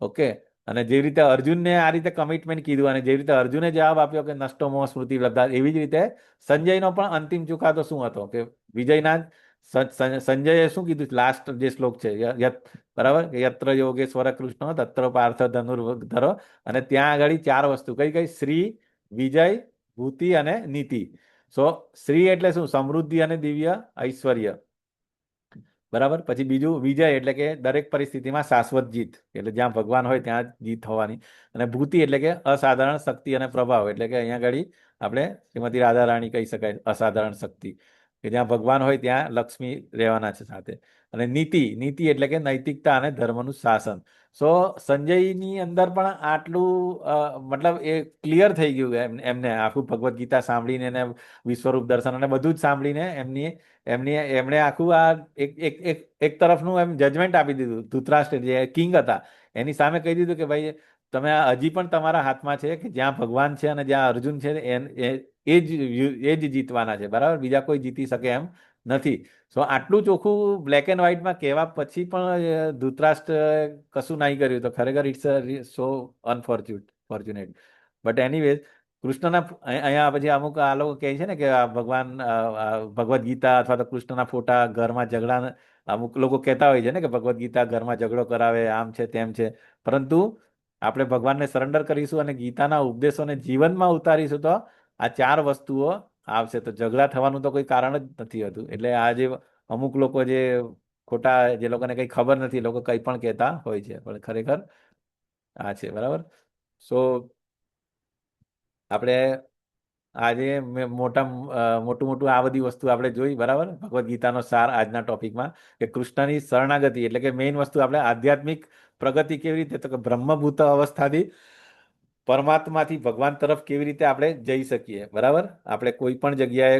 okay. અને જેવી રીતે અર્જુનને આ રીતે કમિટમેન્ટ કીધું અને જેવી રીતે અર્જુને જવાબ આપ્યો કે નષ્ટો મોહ સ્મૃતિ લબ્ધા, એવી જ રીતે સંજયનો પણ અંતિમ ચુકાદો શું હતો કે વિજયના સંજયે શું કીધું? લાસ્ટ જે શ્લોક છે બરાબર, કે યત્ર યોગેશ્વર કૃષ્ણ તત્ર પાર્થ ધનુર્ધરો. અને ત્યાં આગળ 4 વસ્તુ કઈ કઈ? શ્રી, વિજય, ભૂતિ અને નીતિ. સો શ્રી એટલે શું? સમૃદ્ધિ અને દિવ્ય ઐશ્વર્ય, બરાબર. પછી બીજું વિજય એટલે કે દરેક પરિસ્થિતિમાં શાશ્વત જીત, એટલે જ્યાં ભગવાન હોય ત્યાં જીત હોવાની. અને ભૂતિ એટલે કે અસાધારણ શક્તિ અને પ્રભાવ, એટલે કે અહીંયા આગળ આપણે શ્રીમતી રાધા રાણી કહી શકાય અસાધારણ શક્તિ, કે જ્યાં ભગવાન હોય ત્યાં લક્ષ્મી રહેવાના છે સાથે. અને નીતિ એટલે કે નૈતિકતા અને ધર્મનું શાસન. સો સંજયની અંદર પણ આટલું મતલબ એ ક્લિયર થઈ ગયું એમને આખું ભગવદ્ ગીતા સાંભળીને અને વિશ્વરૂપ દર્શન અને બધું જ સાંભળીને એમણે આખું આ એક તરફનું એમ જજમેન્ટ આપી દીધું. ધૃતરાષ્ટ્ર જે કિંગ હતા એની સામે કહી દીધું કે ભાઈ તમે હજી પણ તમારા હાથમાં છે કે જ્યાં ભગવાન છે અને જ્યાં અર્જુન છે એ જ જીતવાના છે, બરાબર. બીજા કોઈ જીતી શકે એમ નથી. સો આટલું ચોખ્ખું બ્લેક એન્ડ વ્હાઇટમાં કહેવા પછી પણ ધૃતરાષ્ટ્ર કશું નહીં કર્યું, તો ખરેખર it's so fortunate. But anyways કૃષ્ણના અહીંયા પછી અમુક આ લોકો કહે છે ને કે ભગવાન ભગવદ્ ગીતા અથવા તો કૃષ્ણના ફોટા ઘરમાં ઝઘડા, અમુક લોકો કહેતા હોય છે ને કે ભગવદ્ ગીતા ઘરમાં ઝઘડો કરાવે, આમ છે તેમ છે. પરંતુ આપણે ભગવાનને સરેન્ડર કરીશું અને ગીતાના ઉપદેશોને જીવનમાં ઉતારીશું તો આ 4 વસ્તુઓ આવશે. તો ઝઘડા થવાનું તો કોઈ કારણ જ નથી હતું. એટલે આ જે અમુક લોકો જે ખોટા, જે લોકોને કંઈ ખબર નથી, લોકો કંઈ પણ કહેતા હોય છે, પણ ખરેખર આ છે, બરાબર. સો આપણે આજે મોટું આ બધી વસ્તુ આપણે જોઈ, બરાબર. ભગવદ્ ગીતાનો સાર આજના ટોપિકમાં કે કૃષ્ણની શરણાગતિ એટલે કે મેઇન વસ્તુ આપણે આધ્યાત્મિક પ્રગતિ કેવી રીતે, તો કે બ્રહ્મભૂત અવસ્થાથી પરમાત્માથી ભગવાન તરફ કેવી રીતે આપણે જઈ શકીએ, બરાબર. આપણે કોઈ પણ જગ્યાએ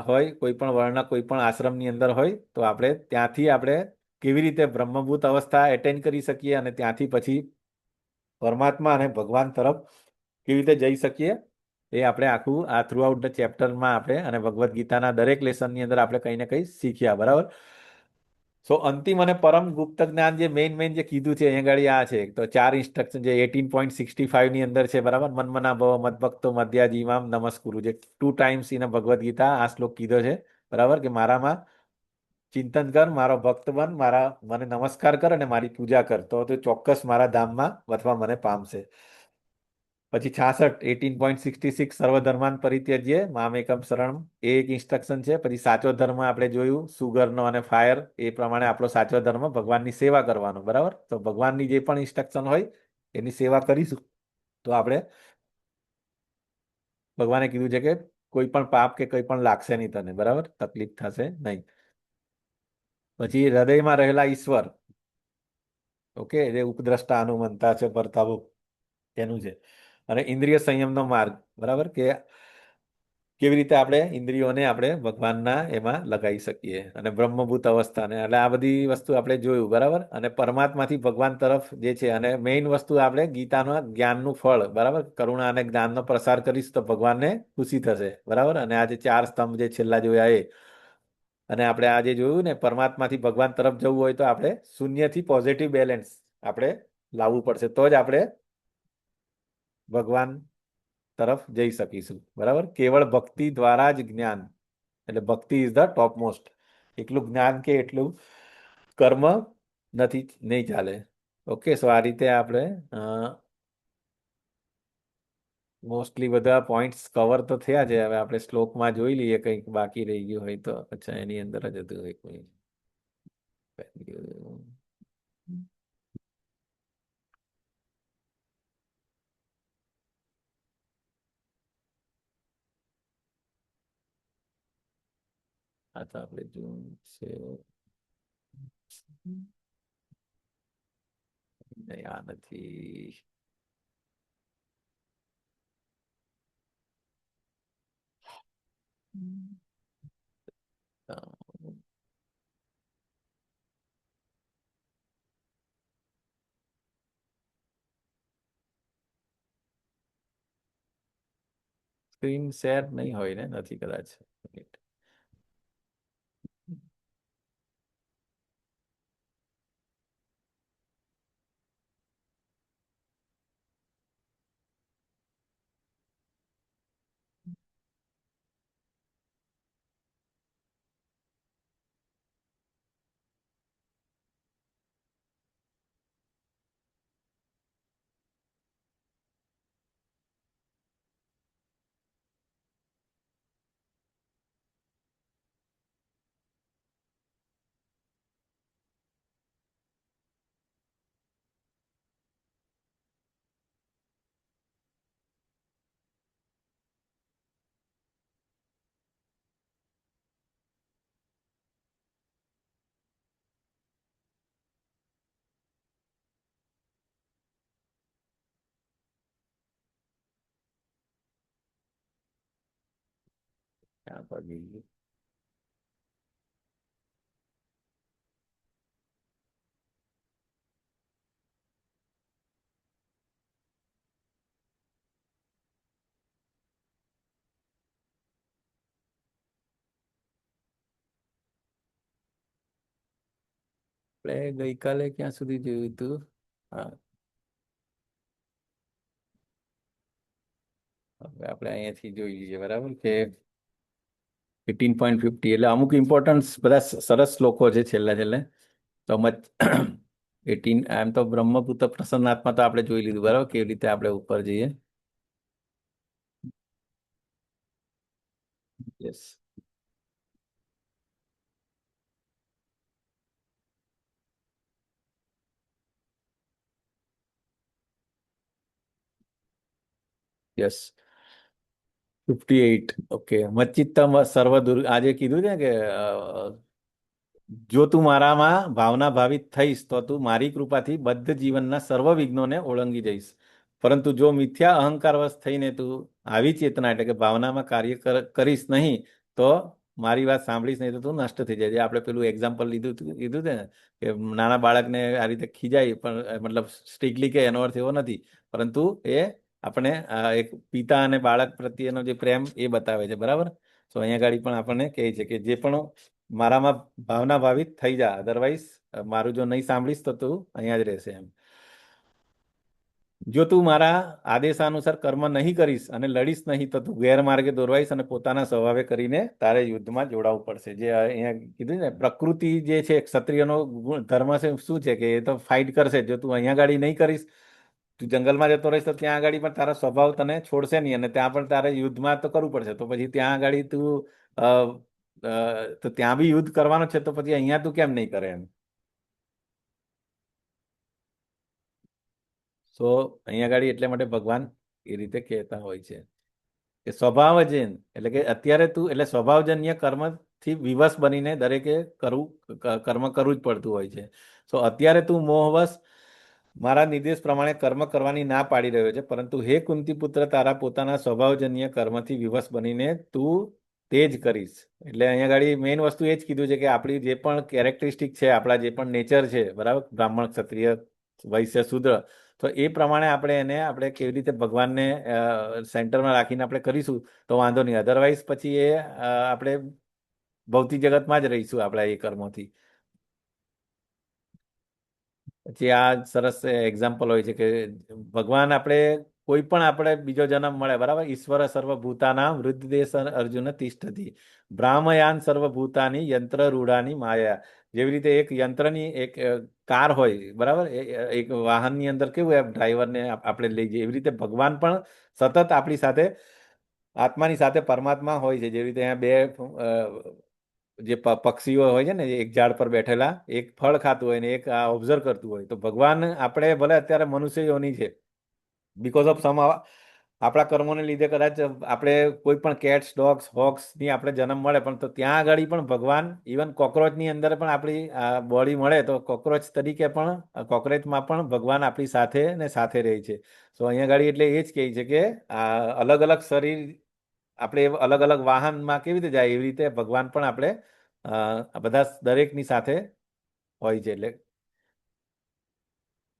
હોય, કોઈ પણ વર્ણ, કોઈ પણ આશ્રમની અંદર હોય, તો આપણે ત્યાંથી આપણે કેવી રીતે બ્રહ્મભૂત અવસ્થા એટેન્ડ કરી શકીએ અને ત્યાંથી પછી પરમાત્મા અને ભગવાન તરફ કેવી રીતે જઈ શકીએ, એ આપણે આખું આ થ્રુ આઉટ ધ ચેપ્ટરમાં આપણે અને ભગવદ્ ગીતાના દરેક લેસનની અંદર આપણે કંઈ ને કંઈ શીખ્યા, બરાબર. સો અંતિમ અને પરમ ગુપ્ત જ્ઞાન જે મેઇન જે કીધું છે અહીંયા આગળ આ છે. તો 4 ઇન્સ્ટ્રક્શન જે 18.65 ની અંદર છે, બરાબર. મન્મના ભવ મદભક્તો મધ્યાજીમામ નમસ્કુરુ, જે 2 ટાઈમ્સ ઇન ભગવદ્ ગીતા આ શ્લોક કીધો છે, બરાબર. કે મારામાં ચિંતન કર, મારો ભક્ત બન, મને નમસ્કાર કર અને મારી પૂજા કર, તો ચોક્કસ મારા ધામમાં અથવા મને પામશે. પછી 66 18.66 સર્વધર્માન પરિત્યજ્ય મામેકમ શરણમ, એ એક ઇન્સ્ટ્રક્શન છે. પછી સાચો ધર્મ આપણે જોયું, સુગરનો અને ફાયર, એ પ્રમાણે આપણો સાચો ધર્મ ભગવાનની સેવા કરવાનો, બરાબર. તો ભગવાનની જે પણ ઇન્સ્ટ્રક્શન હોય એની સેવા કરીશું તો આપણે ભગવાને કીધું છે કે કોઈ પણ પાપ કે કંઈ પણ લાગશે નહીં તને, બરાબર. તકલીફ થશે નહીં. પછી હૃદયમાં રહેલા ઈશ્વર, ઓકે, જે ઉપદ્રષ્ટા અનુમંતા છે પરતાવો એનું છે. અને ઇન્દ્રિય સંયમનો માર્ગ, બરાબર. કે કેવી રીતે આપણે ઇન્દ્રિયોને આપણે ભગવાનના એમાં લગાવી શકીએ અને બ્રહ્મભૂત અવસ્થાને, એટલે આ બધી વસ્તુ આપણે જોયું, બરાબર. અને પરમાત્માથી ભગવાન તરફ જે છે, અને મેઇન વસ્તુ આપણે ગીતાના જ્ઞાનનું ફળ, બરાબર. કરુણા અને જ્ઞાનનો પ્રસાર કરીશ તો ભગવાનને ખુશી થશે, બરાબર. અને આ જે 4 સ્તંભ જે છેલ્લા જોયા એ અને આપણે આજે જોયું ને પરમાત્માથી ભગવાન તરફ જવું હોય તો આપણે શૂન્યથી પોઝિટિવ બેલેન્સ આપણે લાવવું પડશે, તો જ આપણે ભગવાન તરફ જઈ શકીશું. બરાબર, કેવળ ભક્તિ દ્વારા જ જ્ઞાન, એટલે ભક્તિ ઇઝ ધ ટોપ મોસ્ટ. એટલું જ્ઞાન કે એટલું કર્મ નથી, નહીં ચાલે. ઓકે, સો આ રીતે આપણે મોસ્ટલી બધા પોઈન્ટ્સ કવર તો થયા છે. હવે આપણે શ્લોકમાં જોઈ લઈએ કંઈક બાકી રહી ગયું હોય તો. અચ્છા, એની અંદર જ હતું એક મિનિટ. આ તો આપણે જોયું છે. નહીં, આ નથી. સ્ક્રીન શેર નહીં હોય ને, નથી કદાચ. ક્યાં ભાગી ગયું? આપણે ગઈકાલે ક્યાં સુધી જોયું હતું? હા, હવે આપણે અહીંયાથી જોઈ લઈએ. બરાબર, કે 18.50, એટલે અમુક ઇમ્પોર્ટન્સ બધા સરસ શ્લોકો છે છેલ્લે. તો મચ 18, આમ તો બ્રહ્મપુત્ર પ્રસન્નાત્મા તો આપણે જોઈ લીધું. બરાબર, કેવી રીતે આપણે ઉપર જઈએ. Yes, yes, 58. ઓકે, મચ્ચિત્તમ સર્વ આજે કીધું છે કે જો તું મારામાં ભાવના ભાવિત થઈશ તો તું મારી કૃપાથી બદ્ધ જીવનના સર્વ વિઘ્નોને ઓળંગી જઈશ. પરંતુ જો મિથ્યા અહંકારવશ થઈને તું આવી ચેતના એટલે કે ભાવનામાં કાર્ય કરીશ નહીં તો મારી વાત સાંભળીશ નહીં તો તું નષ્ટ થઈ જાય. આપણે પેલું એક્ઝામ્પલ લીધું છે ને કે નાના બાળકને આ રીતે ખીજાય, પણ મતલબ સ્ટ્રિક્ટલી કે એનો અર્થ એવો નથી, પરંતુ એ આપણે એક પિતા અને બાળક પ્રત્યેનો જે પ્રેમ એ બતાવે છે. બરાબર, તો અહીંયા આગળ પણ આપણને કહે છે કે જે પણ મારામાં ભાવના ભાવિત થઈ જા, અધરવાઇઝ મારું જો નહીં સાંભળીશ તો તું અહીંયા જ રહેશે. એમ, જો તું મારા આદેશાનુસાર કર્મ નહીં કરીશ અને લડીશ નહીં તો તું ગેરમાર્ગે દોરવાઈશ અને પોતાના સ્વભાવે કરીને તારે યુદ્ધમાં જોડાવવું પડશે. જે અહીંયા કીધું ને, પ્રકૃતિ જે છે ક્ષત્રિયનો ધર્મ છે, શું છે કે એ તો ફાઇટ કરશે. જો તું અહીંયા ગાડી નહીં કરીશ, તું જંગલમાં જતો રહીશ તો ત્યાં આગળ પણ તારા સ્વભાવ તને છોડશે નહીં અને ત્યાં પણ તારે યુદ્ધમાં તો કરવું પડશે. તો પછી ત્યાં આગળ તું તો ત્યાં બી યુદ્ધ કરવાનો છે, તો પછી અહીંયા તું કેમ નહીં કરે? એમ, સો અહીંયા આગળ એટલા માટે ભગવાન એ રીતે કહેતા હોય છે કે સ્વભાવજન, એટલે કે અત્યારે તું એટલે સ્વભાવજન્ય કર્મથી વિવશ બનીને દરેકે કર્મ કરવું જ પડતું હોય છે. સો અત્યારે તું મોહવશ મારા નિર્દેશ પ્રમાણે કર્મ કરવાની ના પાડી રહ્યો છે, પરંતુ હે કુંતી પુત્ર, તારા પોતાના સ્વભાવજન્ય કર્મથી વિવશ બનીને તું તે જ કરીશ. એટલે અહીંયા આગળ મેઇન વસ્તુ એ જ કીધું છે કે આપણી જે પણ કેરેક્ટરિસ્ટિક છે, આપણા જે પણ નેચર છે, બરાબર, બ્રાહ્મણ, ક્ષત્રિય, વૈશ્ય, શૂદ્ર, તો એ પ્રમાણે આપણે કેવી રીતે ભગવાનને સેન્ટરમાં રાખીને આપણે કરીશું તો વાંધો નહીં. અધરવાઇઝ પછી એ આપણે ભૌતિક જગતમાં જ રહીશું આપણા એ કર્મોથી. પછી આ સરસ એક્ઝામ્પલ હોય છે કે ભગવાન આપણે કોઈ પણ આપણે બીજો જન્મ મળે, બરાબર, ઈશ્વર સર્વભૂતાનાં વૃદ્ધદેશ અર્જુન તિષ્ઠતિ બ્રાહ્મયાન સર્વભૂતાની યંત્ર રૂઢાની માયા. જેવી રીતે એક યંત્રની એક કાર હોય, બરાબર, એક વાહનની અંદર કેવું ડ્રાઈવરને આપણે લઈ જઈએ, એવી રીતે ભગવાન પણ સતત આપણી સાથે આત્માની સાથે પરમાત્મા હોય છે. જેવી રીતે અહીંયા બે જે પક્ષીઓ હોય છે ને, એક ઝાડ પર બેઠેલા, એક ફળ ખાતું હોય ને એક ઓબ્ઝર્વ કરતું હોય, તો ભગવાન આપણે ભલે અત્યારે મનુષ્ય યોની છે, બીકોઝ ઓફ સમ આપણા કર્મોને લીધે કદાચ આપણે કોઈ પણ કેટ્સ, ડોગ્સ, હોક્સની આપણે જન્મ મળે, પણ તો ત્યાં આગળ પણ ભગવાન ઇવન કોક્રોચની અંદર પણ આપણી બોડી મળે તો કોક્રોચ તરીકે પણ કોક્રોચમાં પણ ભગવાન આપણી સાથે ને સાથે રહે છે. સો અહીંયા આગળ એટલે એ જ કહે છે કે અલગ અલગ શરીર આપણે અલગ અલગ વાહનમાં કેવી રીતે જાય, એવી રીતે ભગવાન પણ આપણે બધા દરેકની સાથે હોય છે. એટલે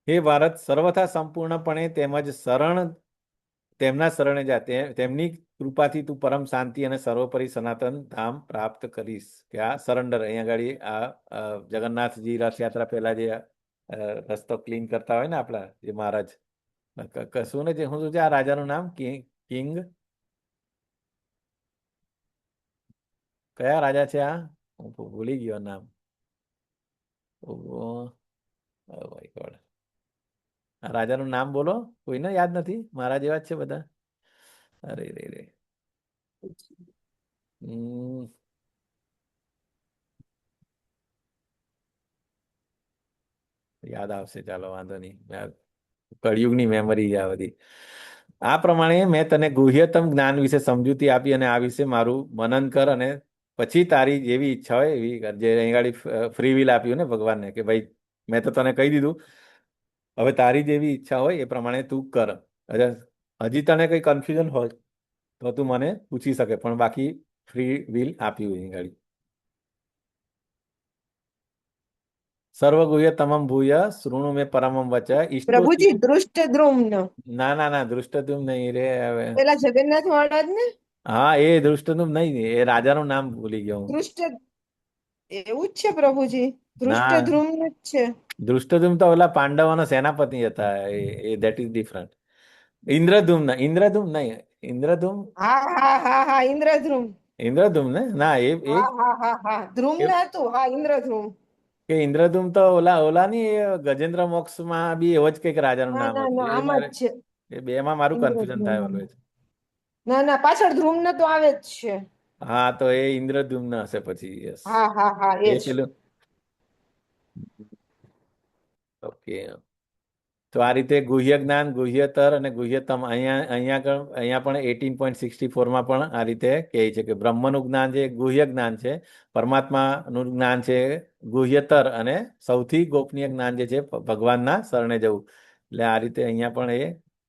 હે ભારત, સર્વથા સંપૂર્ણપણે તેમજ તેમના શરણે જા, તેમની કૃપાથી તું પરમ શાંતિ અને સર્વોપરી સનાતન ધામ પ્રાપ્ત કરીશ. કે આ સરેન્ડર અહીંયા આગળ આ જગન્નાથજી રથયાત્રા પહેલા જે રસ્તો ક્લીન કરતા હોય ને આપણા જે મહારાજ, શું ને શું છે આ રાજાનું નામ, કિંગ કયા રાજા છે આ, હું ભૂલી ગયો નામ. માય ગોડ, આ રાજાનું નામ બોલો, કોઈને યાદ નથી? મારા જેવા જ છે બધા. અરે રે રે, યાદ આવશે, ચાલો વાંધો નહીં. કળિયુગની મેમરી આ બધી. આ પ્રમાણે મેં તને ગુહ્યતમ જ્ઞાન વિશે સમજૂતી આપી અને આ વિશે મારું મનન કર અને પછી તારી જેવી ઈચ્છા હોય એવી કર. જે અહીં ગાડી ફ્રી વિલ આપ્યું ને ભગવાનને કે ભાઈ મેં તો તને કહી દીધું, હવે તારી જેવી ઈચ્છા હોય એ પ્રમાણે તું કર. હજી તને કંઈ કન્ફ્યુઝન હોય તો તું મને પૂછી શકે, પણ બાકી ફ્રી વિલ આપ્યું અહીં ગાડી. સર્વગુહ્ય તમામ ભૂય શૃણુ મેં પરમમ વચ ઈષ્ટો. પ્રભુજી દૃષ્ટદ્યુમ્ન ના ના ના, દૃષ્ટદ્યુમ નહીં રે હવે. પેલા જગન્નાથ વાળા જ ને? હા, એ દૃષ્ટદ્યુમ નહીં, એ રાજાનું નામ ભૂલી ગયો હું. દૃષ્ટ એવું જ છે પ્રભુજી, ના, દૃષ્ટદ્યુમ્ન જ છે. દૃષ્ટદ્યુમ તો ઓલા પાંડવોના સેનાપતિ હતા, એ ધેટ ઇઝ ડિફરન્ટ. ઇન્દ્રદ્યુમ્ન, ઇન્દ્રદ્યુમ નહીં, ઇન્દ્રદ્યુમ, હા હા હા હા ઇન્દ્રદ્રુમ. ઇન્દ્રદ્યુમ ને ના, એ હા હા હા હા ધ્રુમ એ- ના હતું, હા ઇન્દ્રદ્રુમ. કે ઇન્દ્રદ્યુમ તો ઓલા ની ગજેન્દ્ર મોક્ષમાં બી એવો જ કંઈક રાજાનું ના નામ ના હતું. ના એ આમાં મારે જ છે એ બેમાં મારું કન્ફ્યુઝન થાય ઇન્દ્રદ્રુમ. ઓલવેઝ. ના ના પાછળ ધ્રુમ ન તો આવે જ છે. હા, તો એ ઇન્દ્રદ્યુમ્ન હશે પછી. યસ, હા હા હા એ એ જ. પેલું. ઓકે, તો આ રીતે ગુહ્ય જ્ઞાન, ગુહ્યતર અને ગુહ્યતમ અહીંયા પણ 18.64માં પણ આ રીતે કહે છે કે બ્રહ્મનું જ્ઞાન જે ગુહ્ય જ્ઞાન છે, પરમાત્માનું જ્ઞાન છે ગુહ્યતર, અને સૌથી ગોપનીય જ્ઞાન જે છે ભગવાનના શરણે જવું. એટલે આ રીતે અહીંયા પણ એ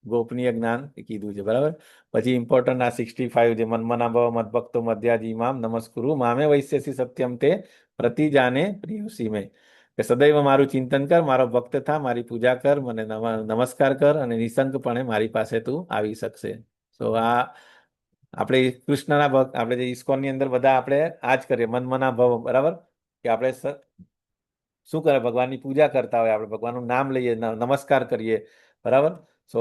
ગોપનીય જ્ઞાન કીધું છે, બરાબર. પછી ઇમ્પોર્ટન્ટ આ 65 જે મન્મના ભવ મદભક્તો મધ્યાજી મામ નમસ્કુરુ મામે વૈશ્યસી સત્યમ તે પ્રતિજાને પ્રિયુષી મેં. કે સદૈવ મારું ચિંતન કર, મારો ભક્ત થા, મારી પૂજા કર, મને નમસ્કાર કર અને નિશંકપણે મારી પાસે તું આવી શકશે. તો આ આપણે કૃષ્ણના ભક્ત, આપણે જે ઇસ્કોનની અંદર બધા આપણે આ જ કરીએ, મન્મના ભવ, બરાબર, કે આપણે શું કરે, ભગવાનની પૂજા કરતા હોય, આપણે ભગવાનનું નામ લઈએ, નમસ્કાર કરીએ, બરાબર. સો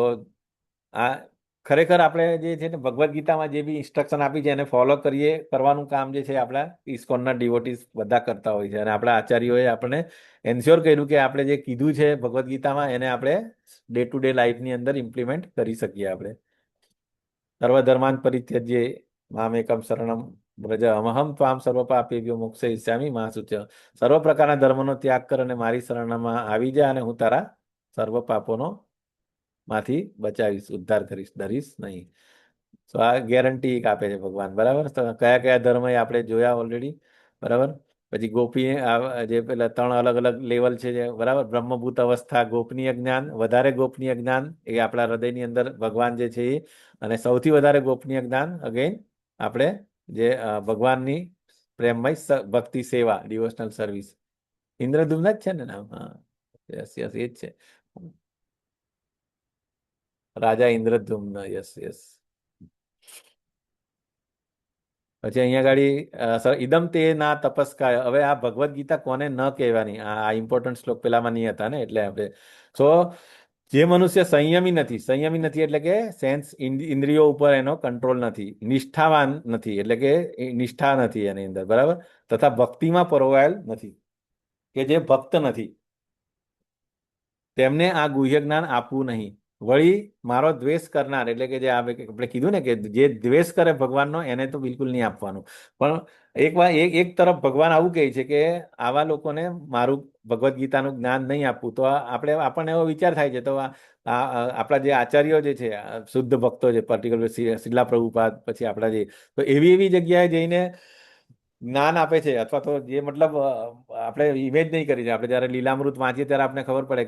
આ ખરેખર આપણે જે છે ને ભગવદ્ ગીતામાં જે બી ઇન્સ્ટ્રક્શન આપી છે એને ફોલો કરવાનું કામ જે છે આપણા ઇસ્કોનના ડિવોટીઝ બધા કરતા હોય છે. અને આપણા આચાર્યોએ આપણને એન્શ્યોર કર્યું કે આપણે જે કીધું છે ભગવદ્ ગીતામાં એને આપણે ડે ટુ ડે લાઈફની અંદર ઇમ્પ્લિમેન્ટ કરી શકીએ. આપણે સર્વધર્માન પરિત્યજ્ય મામ એકમ શરણમ વ્રજ અહમ ત્વામ સર્વ પાપેભ્યો મોક્ષયિષ્યામિ મા શુચ. સર્વ પ્રકારના ધર્મનો ત્યાગ કર અને મારી શરણમાં આવી જા અને હું તારા સર્વ પાપોનો માંથી બચાવીશ, ઉદ્ધાર કરીશ, ડરીશ નહીં. તો આ ગેરંટી એક આપે છે ભગવાન, બરાબર. તો કયા કયા ધર્મ એ આપણે જોયા ઓલરેડી, બરાબર. પછી ગોપી જે પેલા 3 અલગ અલગ લેવલ છે, જે બરાબર, બ્રહ્મભૂત અવસ્થા, ગોપનીય જ્ઞાન, વધારે ગોપનીય જ્ઞાન એ આપણા હૃદયની અંદર ભગવાન જે છે એ, અને સૌથી વધારે ગોપનીય જ્ઞાન અગેન આપણે જે ભગવાનની પ્રેમમય ભક્તિ સેવા, ડિવોશનલ સર્વિસ. ઇન્દ્રદ્યુમ્ન જ છે ને નામ? હા, યસ યસ, એ જ છે, રાજા ઇન્દ્રદ્યુમ્ન. Yes yes. પછી અહીંયા આગળ ઇદમ તે ના તપસ્કાય. હવે આ ભગવદ્ ગીતા કોને ન કહેવાની? આ ઇમ્પોર્ટન્ટ શ્લોક પેલામાં નહીં હતા ને, એટલે આપણે સો જે મનુષ્ય સંયમી નથી એટલે કે સેન્સ ઇન્દ્રિયો ઉપર એનો કંટ્રોલ નથી, નિષ્ઠાવાન નથી એટલે કે નિષ્ઠા નથી એની અંદર, બરાબર, તથા ભક્તિમાં પરોવાયેલ નથી, કે જે ભક્ત નથી, તેમને આ ગુહ્ય જ્ઞાન આપવું નહીં. વળી મારો દ્વેષ કરનાર એટલે કે જે આપણે કીધું ને કે જે દ્વેષ કરે ભગવાનનો એને તો બિલકુલ નહીં આપવાનું. પણ એક તરફ ભગવાન આવું કહે છે કે આવા લોકોને મારું ભગવદ્ ગીતાનું જ્ઞાન નહીં આપવું, તો આપણને એવો વિચાર થાય છે. તો આપણા જે આચાર્યો જે છે, શુદ્ધ ભક્તો છે, પર્ટિક્યુલર શિલા પ્રભુપાદ, પછી આપણા જે, તો એવી જગ્યાએ જઈને જ્ઞાન આપે છે, અથવા તો જે મતલબ આપણે ઇમેજ નહીં કરી છે. આપણે જ્યારે લીલામૃત વાંચીએ ત્યારે આપણે ખબર પડે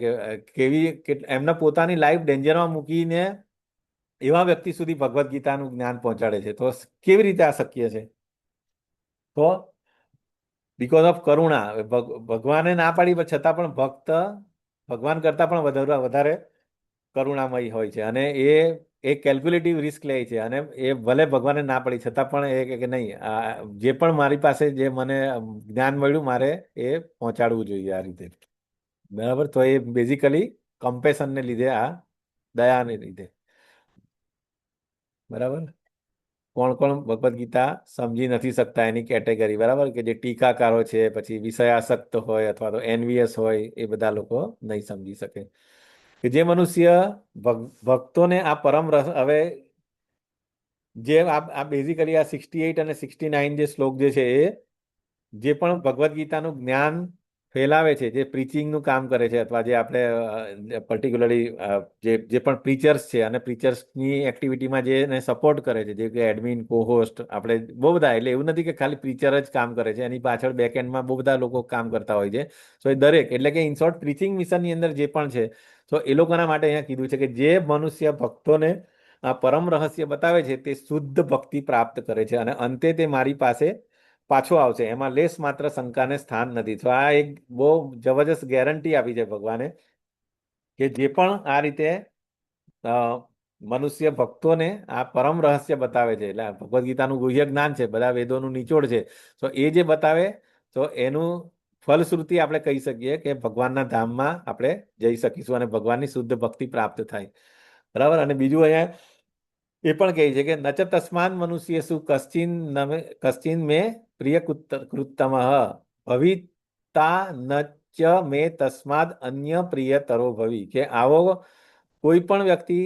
કે એમને પોતાની લાઈફ ડેન્જરમાં મૂકીને એવા વ્યક્તિ સુધી ભગવદ્ ગીતાનું જ્ઞાન પહોંચાડે છે. તો કેવી રીતે આ શક્ય છે? તો બીકોઝ ઓફ કરુણા. ભગવાને ના પાડી છતાં પણ ભક્ત ભગવાન કરતાં પણ વધારે કરુણામય હોય છે, અને એ કેલ્ક્યુલેટિવ રિસ્ક લે છે. અને એ ભલે ભગવાને ના પડી છતાં પણ એ કે નહીં, જે પણ મારી પાસે જે મને જ્ઞાન મળ્યું મારે એ પહોંચાડવું જોઈએ આ રીતે, બરાબર. તો એ બેઝિકલી કમ્પેશનને લીધે, આ દયાને લીધે, બરાબર. કોણ ભગવદ્ ગીતા સમજી નથી શકતા એની કેટેગરી, બરાબર, કે જે ટીકાકારો છે, પછી વિષયાસક્ત હોય અથવા તો એનવીએસ હોય, એ બધા લોકો નહીં સમજી શકે. કે જે મનુષ્ય ભક્તોને આ પરમ રસ, હવે જે આ બેઝિકલી આ 68 અને 69 જે શ્લોક જે છે, એ જે પણ ભગવદ્ ગીતાનું જ્ઞાન ફેલાવે છે, જે પ્રીચિંગનું કામ કરે છે, અથવા જે આપણે પર્ટિક્યુલરલી જે પણ પ્રીચર્સ છે અને પ્રીચર્સની એક્ટિવિટીમાં જે એને સપોર્ટ કરે છે, જે કે એડમિન, કોહોસ્ટ, આપણે બહુ બધા, એટલે એવું નથી કે ખાલી પ્રીચર જ કામ કરે છે, એની પાછળ બેકએન્ડમાં બહુ બધા લોકો કામ કરતા હોય છે. સો એ દરેક, એટલે કે ઇન શોર્ટ પ્રીચિંગ મિશનની અંદર જે પણ છે, તો એ લોકોના માટે અહીંયા કીધું છે કે જે મનુષ્ય ભક્તોને આ પરમ રહસ્ય બતાવે છે તે શુદ્ધ ભક્તિ પ્રાપ્ત કરે છે, અને અંતે તે મારી પાસે પાછો આવશે, એમાં લેશ માત્ર શંકાને સ્થાન નથી. તો આ એક બહુ જબરજસ્ત ગેરંટી આપી છે ભગવાને, કે જે પણ આ રીતે મનુષ્ય ભક્તોને આ પરમ રહસ્ય બતાવે છે, એટલે ભગવદ્ ગીતાનું ગુહ્ય જ્ઞાન છે, બધા વેદોનું નિચોડ છે, તો એ જે બતાવે, તો એનું ફલશ્રુતિ આપણે કહી શકીએ કે ભગવાનના ધામમાં આપણે જઈ શકીશું અને ભગવાનની શુદ્ધ ભક્તિ પ્રાપ્ત થાય, બરાબર. અને બીજું અહીંયા એ પણ કહે છે કે નચ તસ્માન મનુષ્યેષુ કશ્ચિન મે પ્રિય કૃત્તમ ભવિતા નચ મે તસ્માદ અન્ય પ્રિયતરો ભવી. કે આવો કોઈ પણ વ્યક્તિ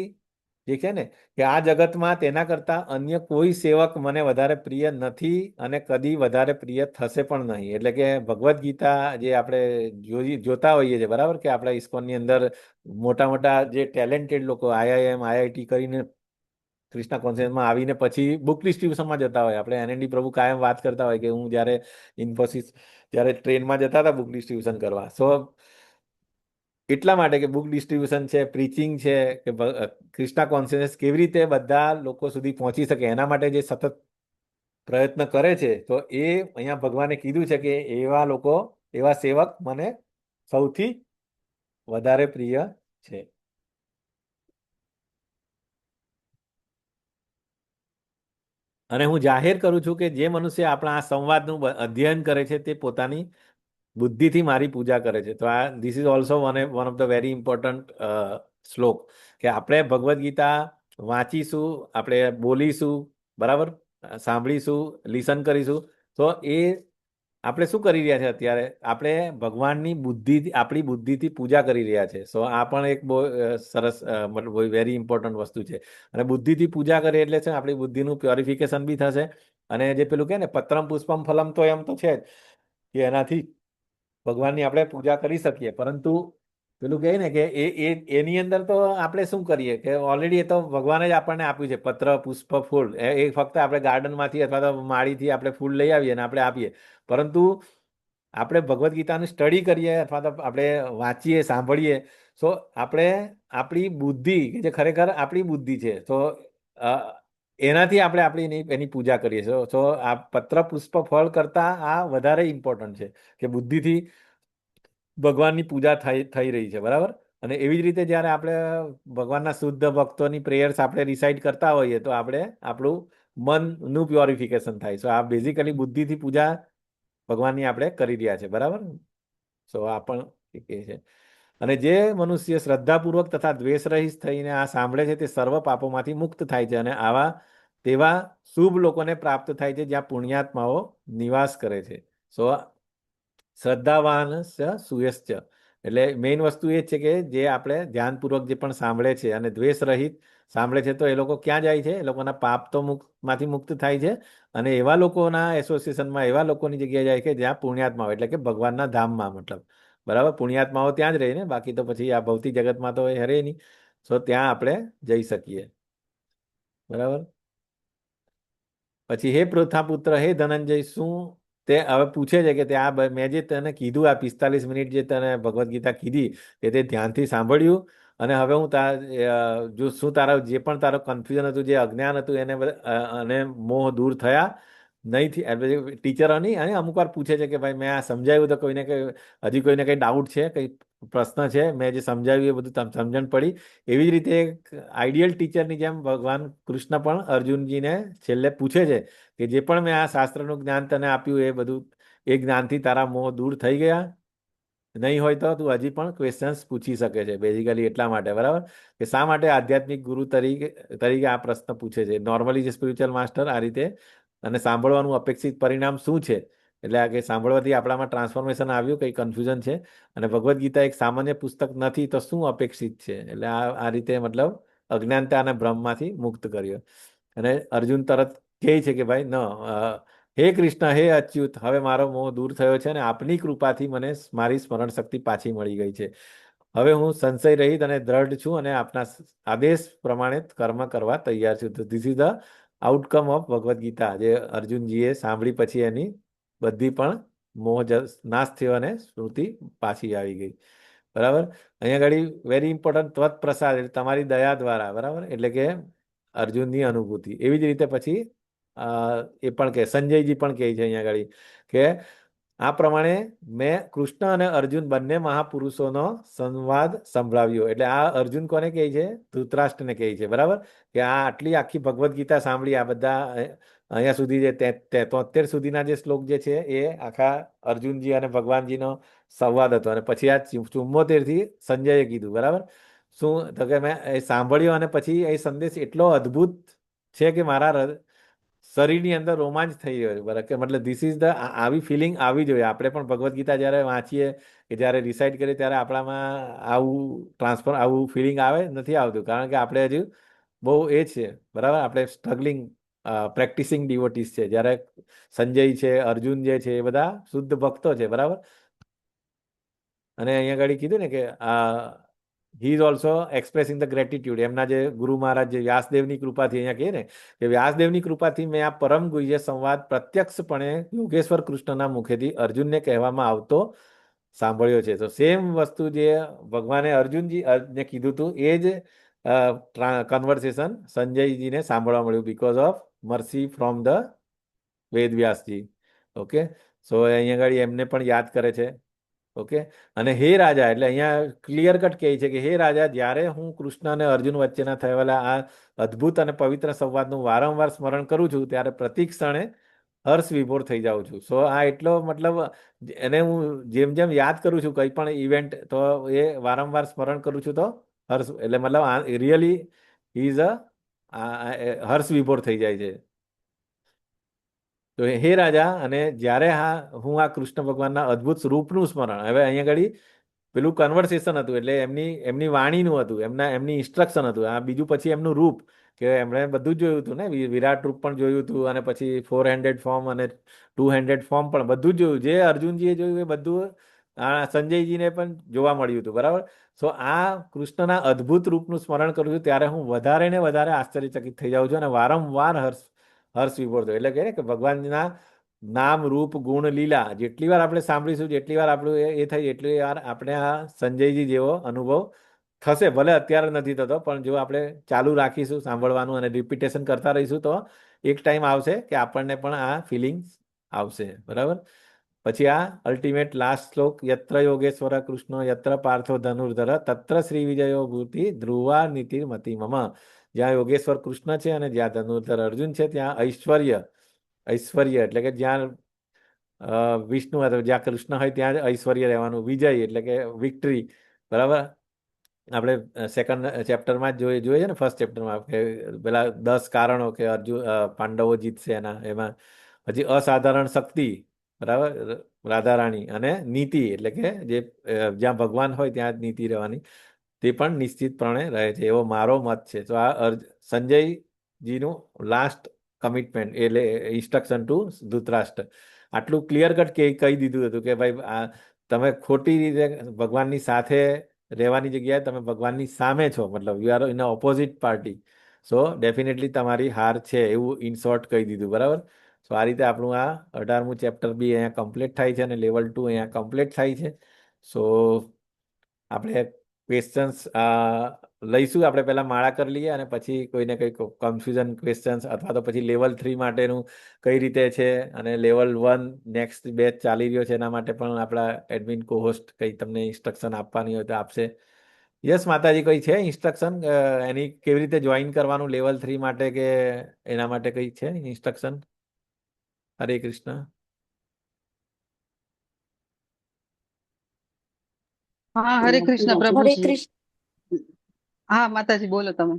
જે છે ને, કે આ જગતમાં તેના કરતા અન્ય કોઈ સેવક મને વધારે પ્રિય નથી અને કદી વધારે પ્રિય થશે પણ નહીં. એટલે કે ભગવદ્ ગીતા જે આપણે જોતા હોઈએ છીએ, બરાબર, કે આપણા ઇસ્કોનની અંદર મોટા જે ટેલેન્ટેડ લોકો IIM IIT કરીને કૃષ્ણા કોન્ફરન્સમાં આવીને પછી બુક ડિસ્ટ્રીબ્યુશનમાં જતા હોય. આપણે NND પ્રભુ કાયમ વાત કરતા હોય કે હું જ્યારે ઇન્ફોસિસ જ્યારે ટ્રેનમાં જતા હતા બુક ડિસ્ટ્રીબ્યુશન કરવા, સો એટલા માટે કે બુક ડિસ્ટ્રીબ્યુશન છે, પ્રીચિંગ છે, કે કૃષ્ણા કોન્શિયસનેસ કેવી રીતે બધા લોકો સુધી પહોંચી શકે, એના માટે જે સતત પ્રયત્ન કરે છે, તો એ અહીંયા ભગવાને કીધું છે કે એવા લોકો, એવા સેવક મને સૌથી વધારે પ્રિય છે. અને હું જાહેર કરું છું કે જે મનુષ્ય આપણા આ સંવાદનું અધ્યયન કરે છે તે પોતાની બુદ્ધિથી મારી પૂજા કરે છે. તો આ this is also one of the very important શ્લોક, કે આપણે ભગવદ્ ગીતા વાંચીશું, આપણે બોલીશું, બરાબર, સાંભળીશું, લિસન કરીશું, તો એ આપણે શું કરી રહ્યા છે અત્યારે? આપણે ભગવાનની બુદ્ધિથી, આપણી બુદ્ધિથી પૂજા કરી રહ્યા છે. સો આ પણ એક બહુ સરસ, મતલબ વેરી ઇમ્પોર્ટન્ટ વસ્તુ છે. અને બુદ્ધિથી પૂજા કરીએ એટલે છે આપણી બુદ્ધિનું પ્યોરિફિકેશન બી થશે. અને જે પેલું કહે ને પત્રમ પુષ્પમ ફલમ, તો એમ તો છે જ કે એનાથી ભગવાનની આપણે પૂજા કરી શકીએ, પરંતુ પેલું કહે ને કે એની અંદર તો આપણે શું કરીએ કે ઓલરેડી એ તો ભગવાને જ આપણને આપ્યું છે, પત્ર, પુષ્પ, ફૂલ. એ ફક્ત આપણે ગાર્ડનમાંથી અથવા તો માળીથી આપણે ફૂલ લઈ આવીએ અને આપણે આપીએ. પરંતુ આપણે ભગવદ્ ગીતાનું સ્ટડી કરીએ અથવા તો આપણે વાંચીએ, સાંભળીએ, તો આપણે આપણી બુદ્ધિ, જે ખરેખર આપણી બુદ્ધિ છે, તો એનાથી આપણે એની પૂજા કરીએ છીએ. તો આ પત્ર, પુષ્પ, ફળ કરતા આ વધારે ઇમ્પોર્ટન્ટ છે કે બુદ્ધિથી ભગવાનની પૂજા થઈ રહી છે, બરાબર. અને એવી જ રીતે જ્યારે આપણે ભગવાનના શુદ્ધ ભક્તોની પ્રેયર્સ આપણે રિસાઇટ કરતા હોઈએ તો આપણે આપણું મનનું પ્યોરિફિકેશન થાય. સો આ બેઝિકલી બુદ્ધિથી પૂજા ભગવાનની આપણે કરી રહ્યા છે, બરાબર? સો આ પણ એક એ છે. અને જે મનુષ્ય શ્રદ્ધાપૂર્વક તથા દ્વેષ રહિત થઈને આ સાંભળે છે તે સર્વ પાપોમાંથી મુક્ત થાય છે અને તેવા શુભ લોકોને પ્રાપ્ત થાય છે જ્યાં પુણ્યાત્માઓ નિવાસ કરે છે. સો શ્રદ્ધાવાન સુયશ્ચ, એટલે મેઇન વસ્તુ એ જ છે કે જે આપણે ધ્યાનપૂર્વક જે પણ સાંભળે છે અને દ્વેષ રહિત સાંભળે છે તો એ લોકો ક્યાં જાય છે? એ લોકોના પાપ તો માંથી મુક્ત થાય છે અને એવા લોકોના એસોસિએશનમાં એવા લોકોની જગ્યાએ જાય કે જ્યાં પુણ્યાત્માઓ, એટલે કે ભગવાનના ધામમાં, મતલબ બરાબર. પુણ્યાત્માઓ ત્યાં જ રહે ને, બાકી તો પછી આ ભૌતિક જગતમાં તો એ હરે નહીં. સો ત્યાં આપણે જઈ શકીએ, બરાબર. પછી હે પૃથાપુત્ર, હે ધનંજય, શું તે હવે પૂછે છે કે તે મેં જે તને કીધું, આ 45 મિનિટ જે તને ભગવદ્ ગીતા કીધી એ તે ધ્યાનથી સાંભળ્યું અને હવે હું જો શું તારા જે પણ તારો કન્ફ્યુઝન હતું, જે અજ્ઞાન હતું એને અને મોહ દૂર થયા નહીં? ટીચરોની અને અમુક વાર પૂછે છે કે ભાઈ મેં આ સમજાવ્યું તો કોઈને હજી કોઈને કંઈ ડાઉટ છે, કંઈ પ્રશ્ન છે, મેં જે સમજાવ્યું એ બધું સમજણ પડી? એવી જ રીતે એક આઈડિયલ ટીચરની જેમ ભગવાન કૃષ્ણ પણ અર્જુનજીને છેલ્લે પૂછે છે કે જે પણ મેં આ શાસ્ત્રનું જ્ઞાન તને આપ્યું એ બધું, એ જ્ઞાનથી તારા મોહ દૂર થઈ ગયા? નહીં હોય તો તું હજી પણ ક્વેશ્ચન્સ પૂછી શકે છે. બેઝિકલી એટલા માટે, બરાબર, કે શા માટે આધ્યાત્મિક ગુરુ તરીકે આ પ્રશ્ન પૂછે છે. નોર્મલી જે સ્પિરિચ્યુઅલ માસ્ટર આ રીતે, અને સાંભળવાનું અપેક્ષિત પરિણામ શું છે? એટલે આ કે સાંભળવાથી આપણામાં ટ્રાન્સફોર્મેશન આવ્યું, કંઈ કન્ફ્યુઝન છે અને ભગવદ્ ગીતા એક સામાન્ય પુસ્તક નથી તો શું અપેક્ષિત છે? એટલે આ રીતે મતલબ અજ્ઞાનતા અને ભ્રમમાંથી મુક્ત કર્યો. અને અર્જુન તરત કહે છે કે ભાઈ હે કૃષ્ણ, હે અચ્યુત, હવે મારો મોહ દૂર થયો છે અને આપની કૃપાથી મને મારી સ્મરણ શક્તિ પાછી મળી ગઈ છે. હવે હું સંશય રહિત અને દ્રઢ છું અને આપના આદેશ પ્રમાણે કર્મ કરવા તૈયાર છું. તો this is the outcome of Bhagavad Gita, જે અર્જુનજીએ સાંભળી પછી એની બધી પણ મોહ નાશ થયો અને સ્મૃતિ પાછી આવી ગઈ, બરાબર. અહીંયા આગળ વેરી ઇમ્પોર્ટન્ટ, ત્વત પ્રસાદ, એટલે તમારી દયા દ્વારા, બરાબર, એટલે કે અર્જુનની અનુભૂતિ. એવી જ રીતે પછી એ પણ કે સંજયજી પણ કહે છે અહીંયા આગળ કે આ પ્રમાણે મેં કૃષ્ણ અને અર્જુન બંને મહાપુરુષોનો સંવાદ સંભળાવ્યો. એટલે આ અર્જુન કોને કહે છે? ધૃતરાષ્ટ્રને કહે છે, બરાબર, કે આ આટલી આખી ભગવદ્ ગીતા સાંભળી, આ બધા અહીંયા સુધી જે 73 સુધીના જે શ્લોક જે છે એ આખા અર્જુનજી અને ભગવાનજીનો સંવાદ હતો. અને પછી આ 74 થી સંજયે કીધું, બરાબર. શું તો કે મેં એ સાંભળ્યો અને પછી એ સંદેશ એટલો અદ્ભુત છે કે મારા શરીરની અંદર રોમાંચ થઈ ગયો છે, બરાબર. કે મતલબ ધીસ ઇઝ ધ, આવી ફિલિંગ આવી જોઈએ. આપણે પણ ભગવદ્ ગીતા જ્યારે વાંચીએ કે જ્યારે રિસાઇટ કરીએ ત્યારે આપણામાં આવું ફિલિંગ આવે? નથી આવતું, કારણ કે આપણે હજુ બહુ એ છે, બરાબર, આપણે સ્ટ્રગલિંગ પ્રેક્ટિસિંગ ડિવોટીસ છે. જ્યારે સંજય છે, અર્જુન જે છે એ બધા શુદ્ધ ભક્તો છે, બરાબર. અને અહીંયા આગળ કીધું ને કે he is also expressing the gratitude. એમના જે ગુરુ મહારાજ જે વ્યાસદેવની કૃપાથી, અહીંયા કહે ને કે વ્યાસદેવની કૃપાથી મેં આ પરમ ગુહ્ય સંવાદ પ્રત્યક્ષપણે યોગેશ્વર કૃષ્ણના મુખેથી અર્જુનને કહેવામાં આવતો સાંભળ્યો છે. તો સેમ વસ્તુ જે ભગવાને અર્જુનને કીધું હતું એ જ કન્વર્સેશન સંજયજીને સાંભળવા મળ્યું, because of mercy from the Vedvyasji. Okay, so અહીંયા આગળ એમને પણ યાદ કરે છે. ઓકે, અને હે રાજા, એટલે અહીંયા ક્લિયર કટ કહે છે કે હે રાજા, જ્યારે હું કૃષ્ણ અને અર્જુન વચ્ચેના થયેલા આ અદ્ભુત અને પવિત્ર સંવાદનું વારંવાર સ્મરણ કરું છું ત્યારે પ્રતિ ક્ષણે હર્ષ વિભોર થઈ જાઉં છું. સો આ એટલો મતલબ એને હું જેમ જેમ યાદ કરું છું કંઈ પણ ઇવેન્ટ, તો એ વારંવાર સ્મરણ કરું છું તો હર્ષ, એટલે મતલબ રિયલી ઇઝ હર્ષ વિભોર થઈ જાય છે. તો હે રાજા, અને જ્યારે હું આ કૃષ્ણ ભગવાનના અદ્ભુત સ્વરૂપનું સ્મરણ, હવે અહીંયા આગળ પેલું કન્વર્સેશન હતું એટલે એમની વાણીનું હતું, એમની ઇન્સ્ટ્રક્શન હતું. આ બીજું પછી એમનું રૂપ, કે એમણે બધું જ જોયું હતું ને, વિરાટ રૂપ પણ જોયું હતું અને પછી 400 ફોર્મ અને 200 ફોર્મ પણ બધું જ જોયું. જે અર્જુનજીએ જોયું એ બધું આ સંજયજીને પણ જોવા મળ્યું હતું, બરાબર. સો આ કૃષ્ણના અદ્ભુત રૂપનું સ્મરણ કરું છું ત્યારે હું વધારે ને વધારે આશ્ચર્યચકિત થઈ જાઉં છું અને વારંવાર હર્ષ વિભોર થયો. એટલે કે ભગવાનના નામ, રૂપ, ગુણ, લીલા જેટલી વાર આપણે સાંભળીશું, જેટલી વાર આપણું એ થાય એટલી વાર આપણે આ સંજયજી જેવો અનુભવ થશે. ભલે અત્યારે નથી થતો, પણ જો આપણે ચાલુ રાખીશું સાંભળવાનું અને રિપીટેશન કરતા રહીશું તો એક ટાઈમ આવશે કે આપણને પણ આ ફિલિંગ્સ આવશે, બરાબર. પછી આ અલ્ટિમેટ લાસ્ટ શ્લોક યત્ર યોગેશ્વર કૃષ્ણ યત્ર પાર્થો ધનુર્ધર તત્ર શ્રી વિજયો ભૂતિ ધ્રુવા નીતિર્મતિ મમ. જ્યાં યોગેશ્વર કૃષ્ણ છે અને જ્યાં ધનુર્ધર અર્જુન છે ત્યાં ઐશ્વર્ય એટલે કે જ્યાં વિષ્ણુ અથવા જ્યાં કૃષ્ણ હોય ત્યાં જ ઐશ્વર્ય રહેવાનું. વિજય એટલે કે વિક્ટરી. બરાબર. આપણે સેકન્ડ ચેપ્ટરમાં જ જોઈએ છે ને, ફર્સ્ટ ચેપ્ટરમાં કે પેલા 10 કારણો કે પાંડવો જીતશે એમાં. પછી અસાધારણ શક્તિ, બરાબર, રાધારાણી, અને નીતિ એટલે કે જે જ્યાં ભગવાન હોય ત્યાં જ નીતિ રહેવાની, તે પણ નિશ્ચિતપણે રહે છે, એવો મારો મત છે. તો આ સંજયજીનું લાસ્ટ કમિટમેન્ટ એટલે ઇન્સ્ટ્રક્શન ટુ ધૃતરાષ્ટ્ર. આટલું ક્લિયર કટ કહી દીધું હતું કે ભાઈ આ તમે ખોટી રીતે ભગવાનની સાથે રહેવાની જગ્યાએ તમે ભગવાનની સામે છો, મતલબ you are in opposite party. So definitely તમારી હાર છે એવું ઇન શોર્ટ કહી દીધું. બરાબર. સો આ રીતે આપણું આ 18મું ચેપ્ટર બી અહીંયા કમ્પ્લીટ થાય છે અને લેવલ 2 અહીંયા કમ્પ્લીટ થાય છે. સો આપણે ક્વેશ્ચન્સ લઈશું. આપણે પહેલા માળા કરી લઈએ અને પછી કોઈને કંઈ કન્ફ્યુઝન ક્વેશ્ચન્સ અથવા તો પછી લેવલ 3 માટેનું કઈ રીતે છે અને લેવલ 1 નેક્સ્ટ બેચ ચાલી રહ્યો છે એના માટે પણ આપણા એડમિન કોહોસ્ટ કંઈ તમને ઇન્સ્ટ્રક્શન આપવાની હોય તો આપશે. યસ માતાજી, કોઈ છે ઇન્સ્ટ્રક્શન એની કેવી રીતે જોઈન કરવાનું લેવલ 3 માટે કે એના માટે કંઈ છે ઇન્સ્ટ્રક્શન? હરે કૃષ્ણ. હા, હરે કૃષ્ણ પૂરા પ્રભુ. હરે કૃષ્ણ. હા માતાજી, બોલો તમે.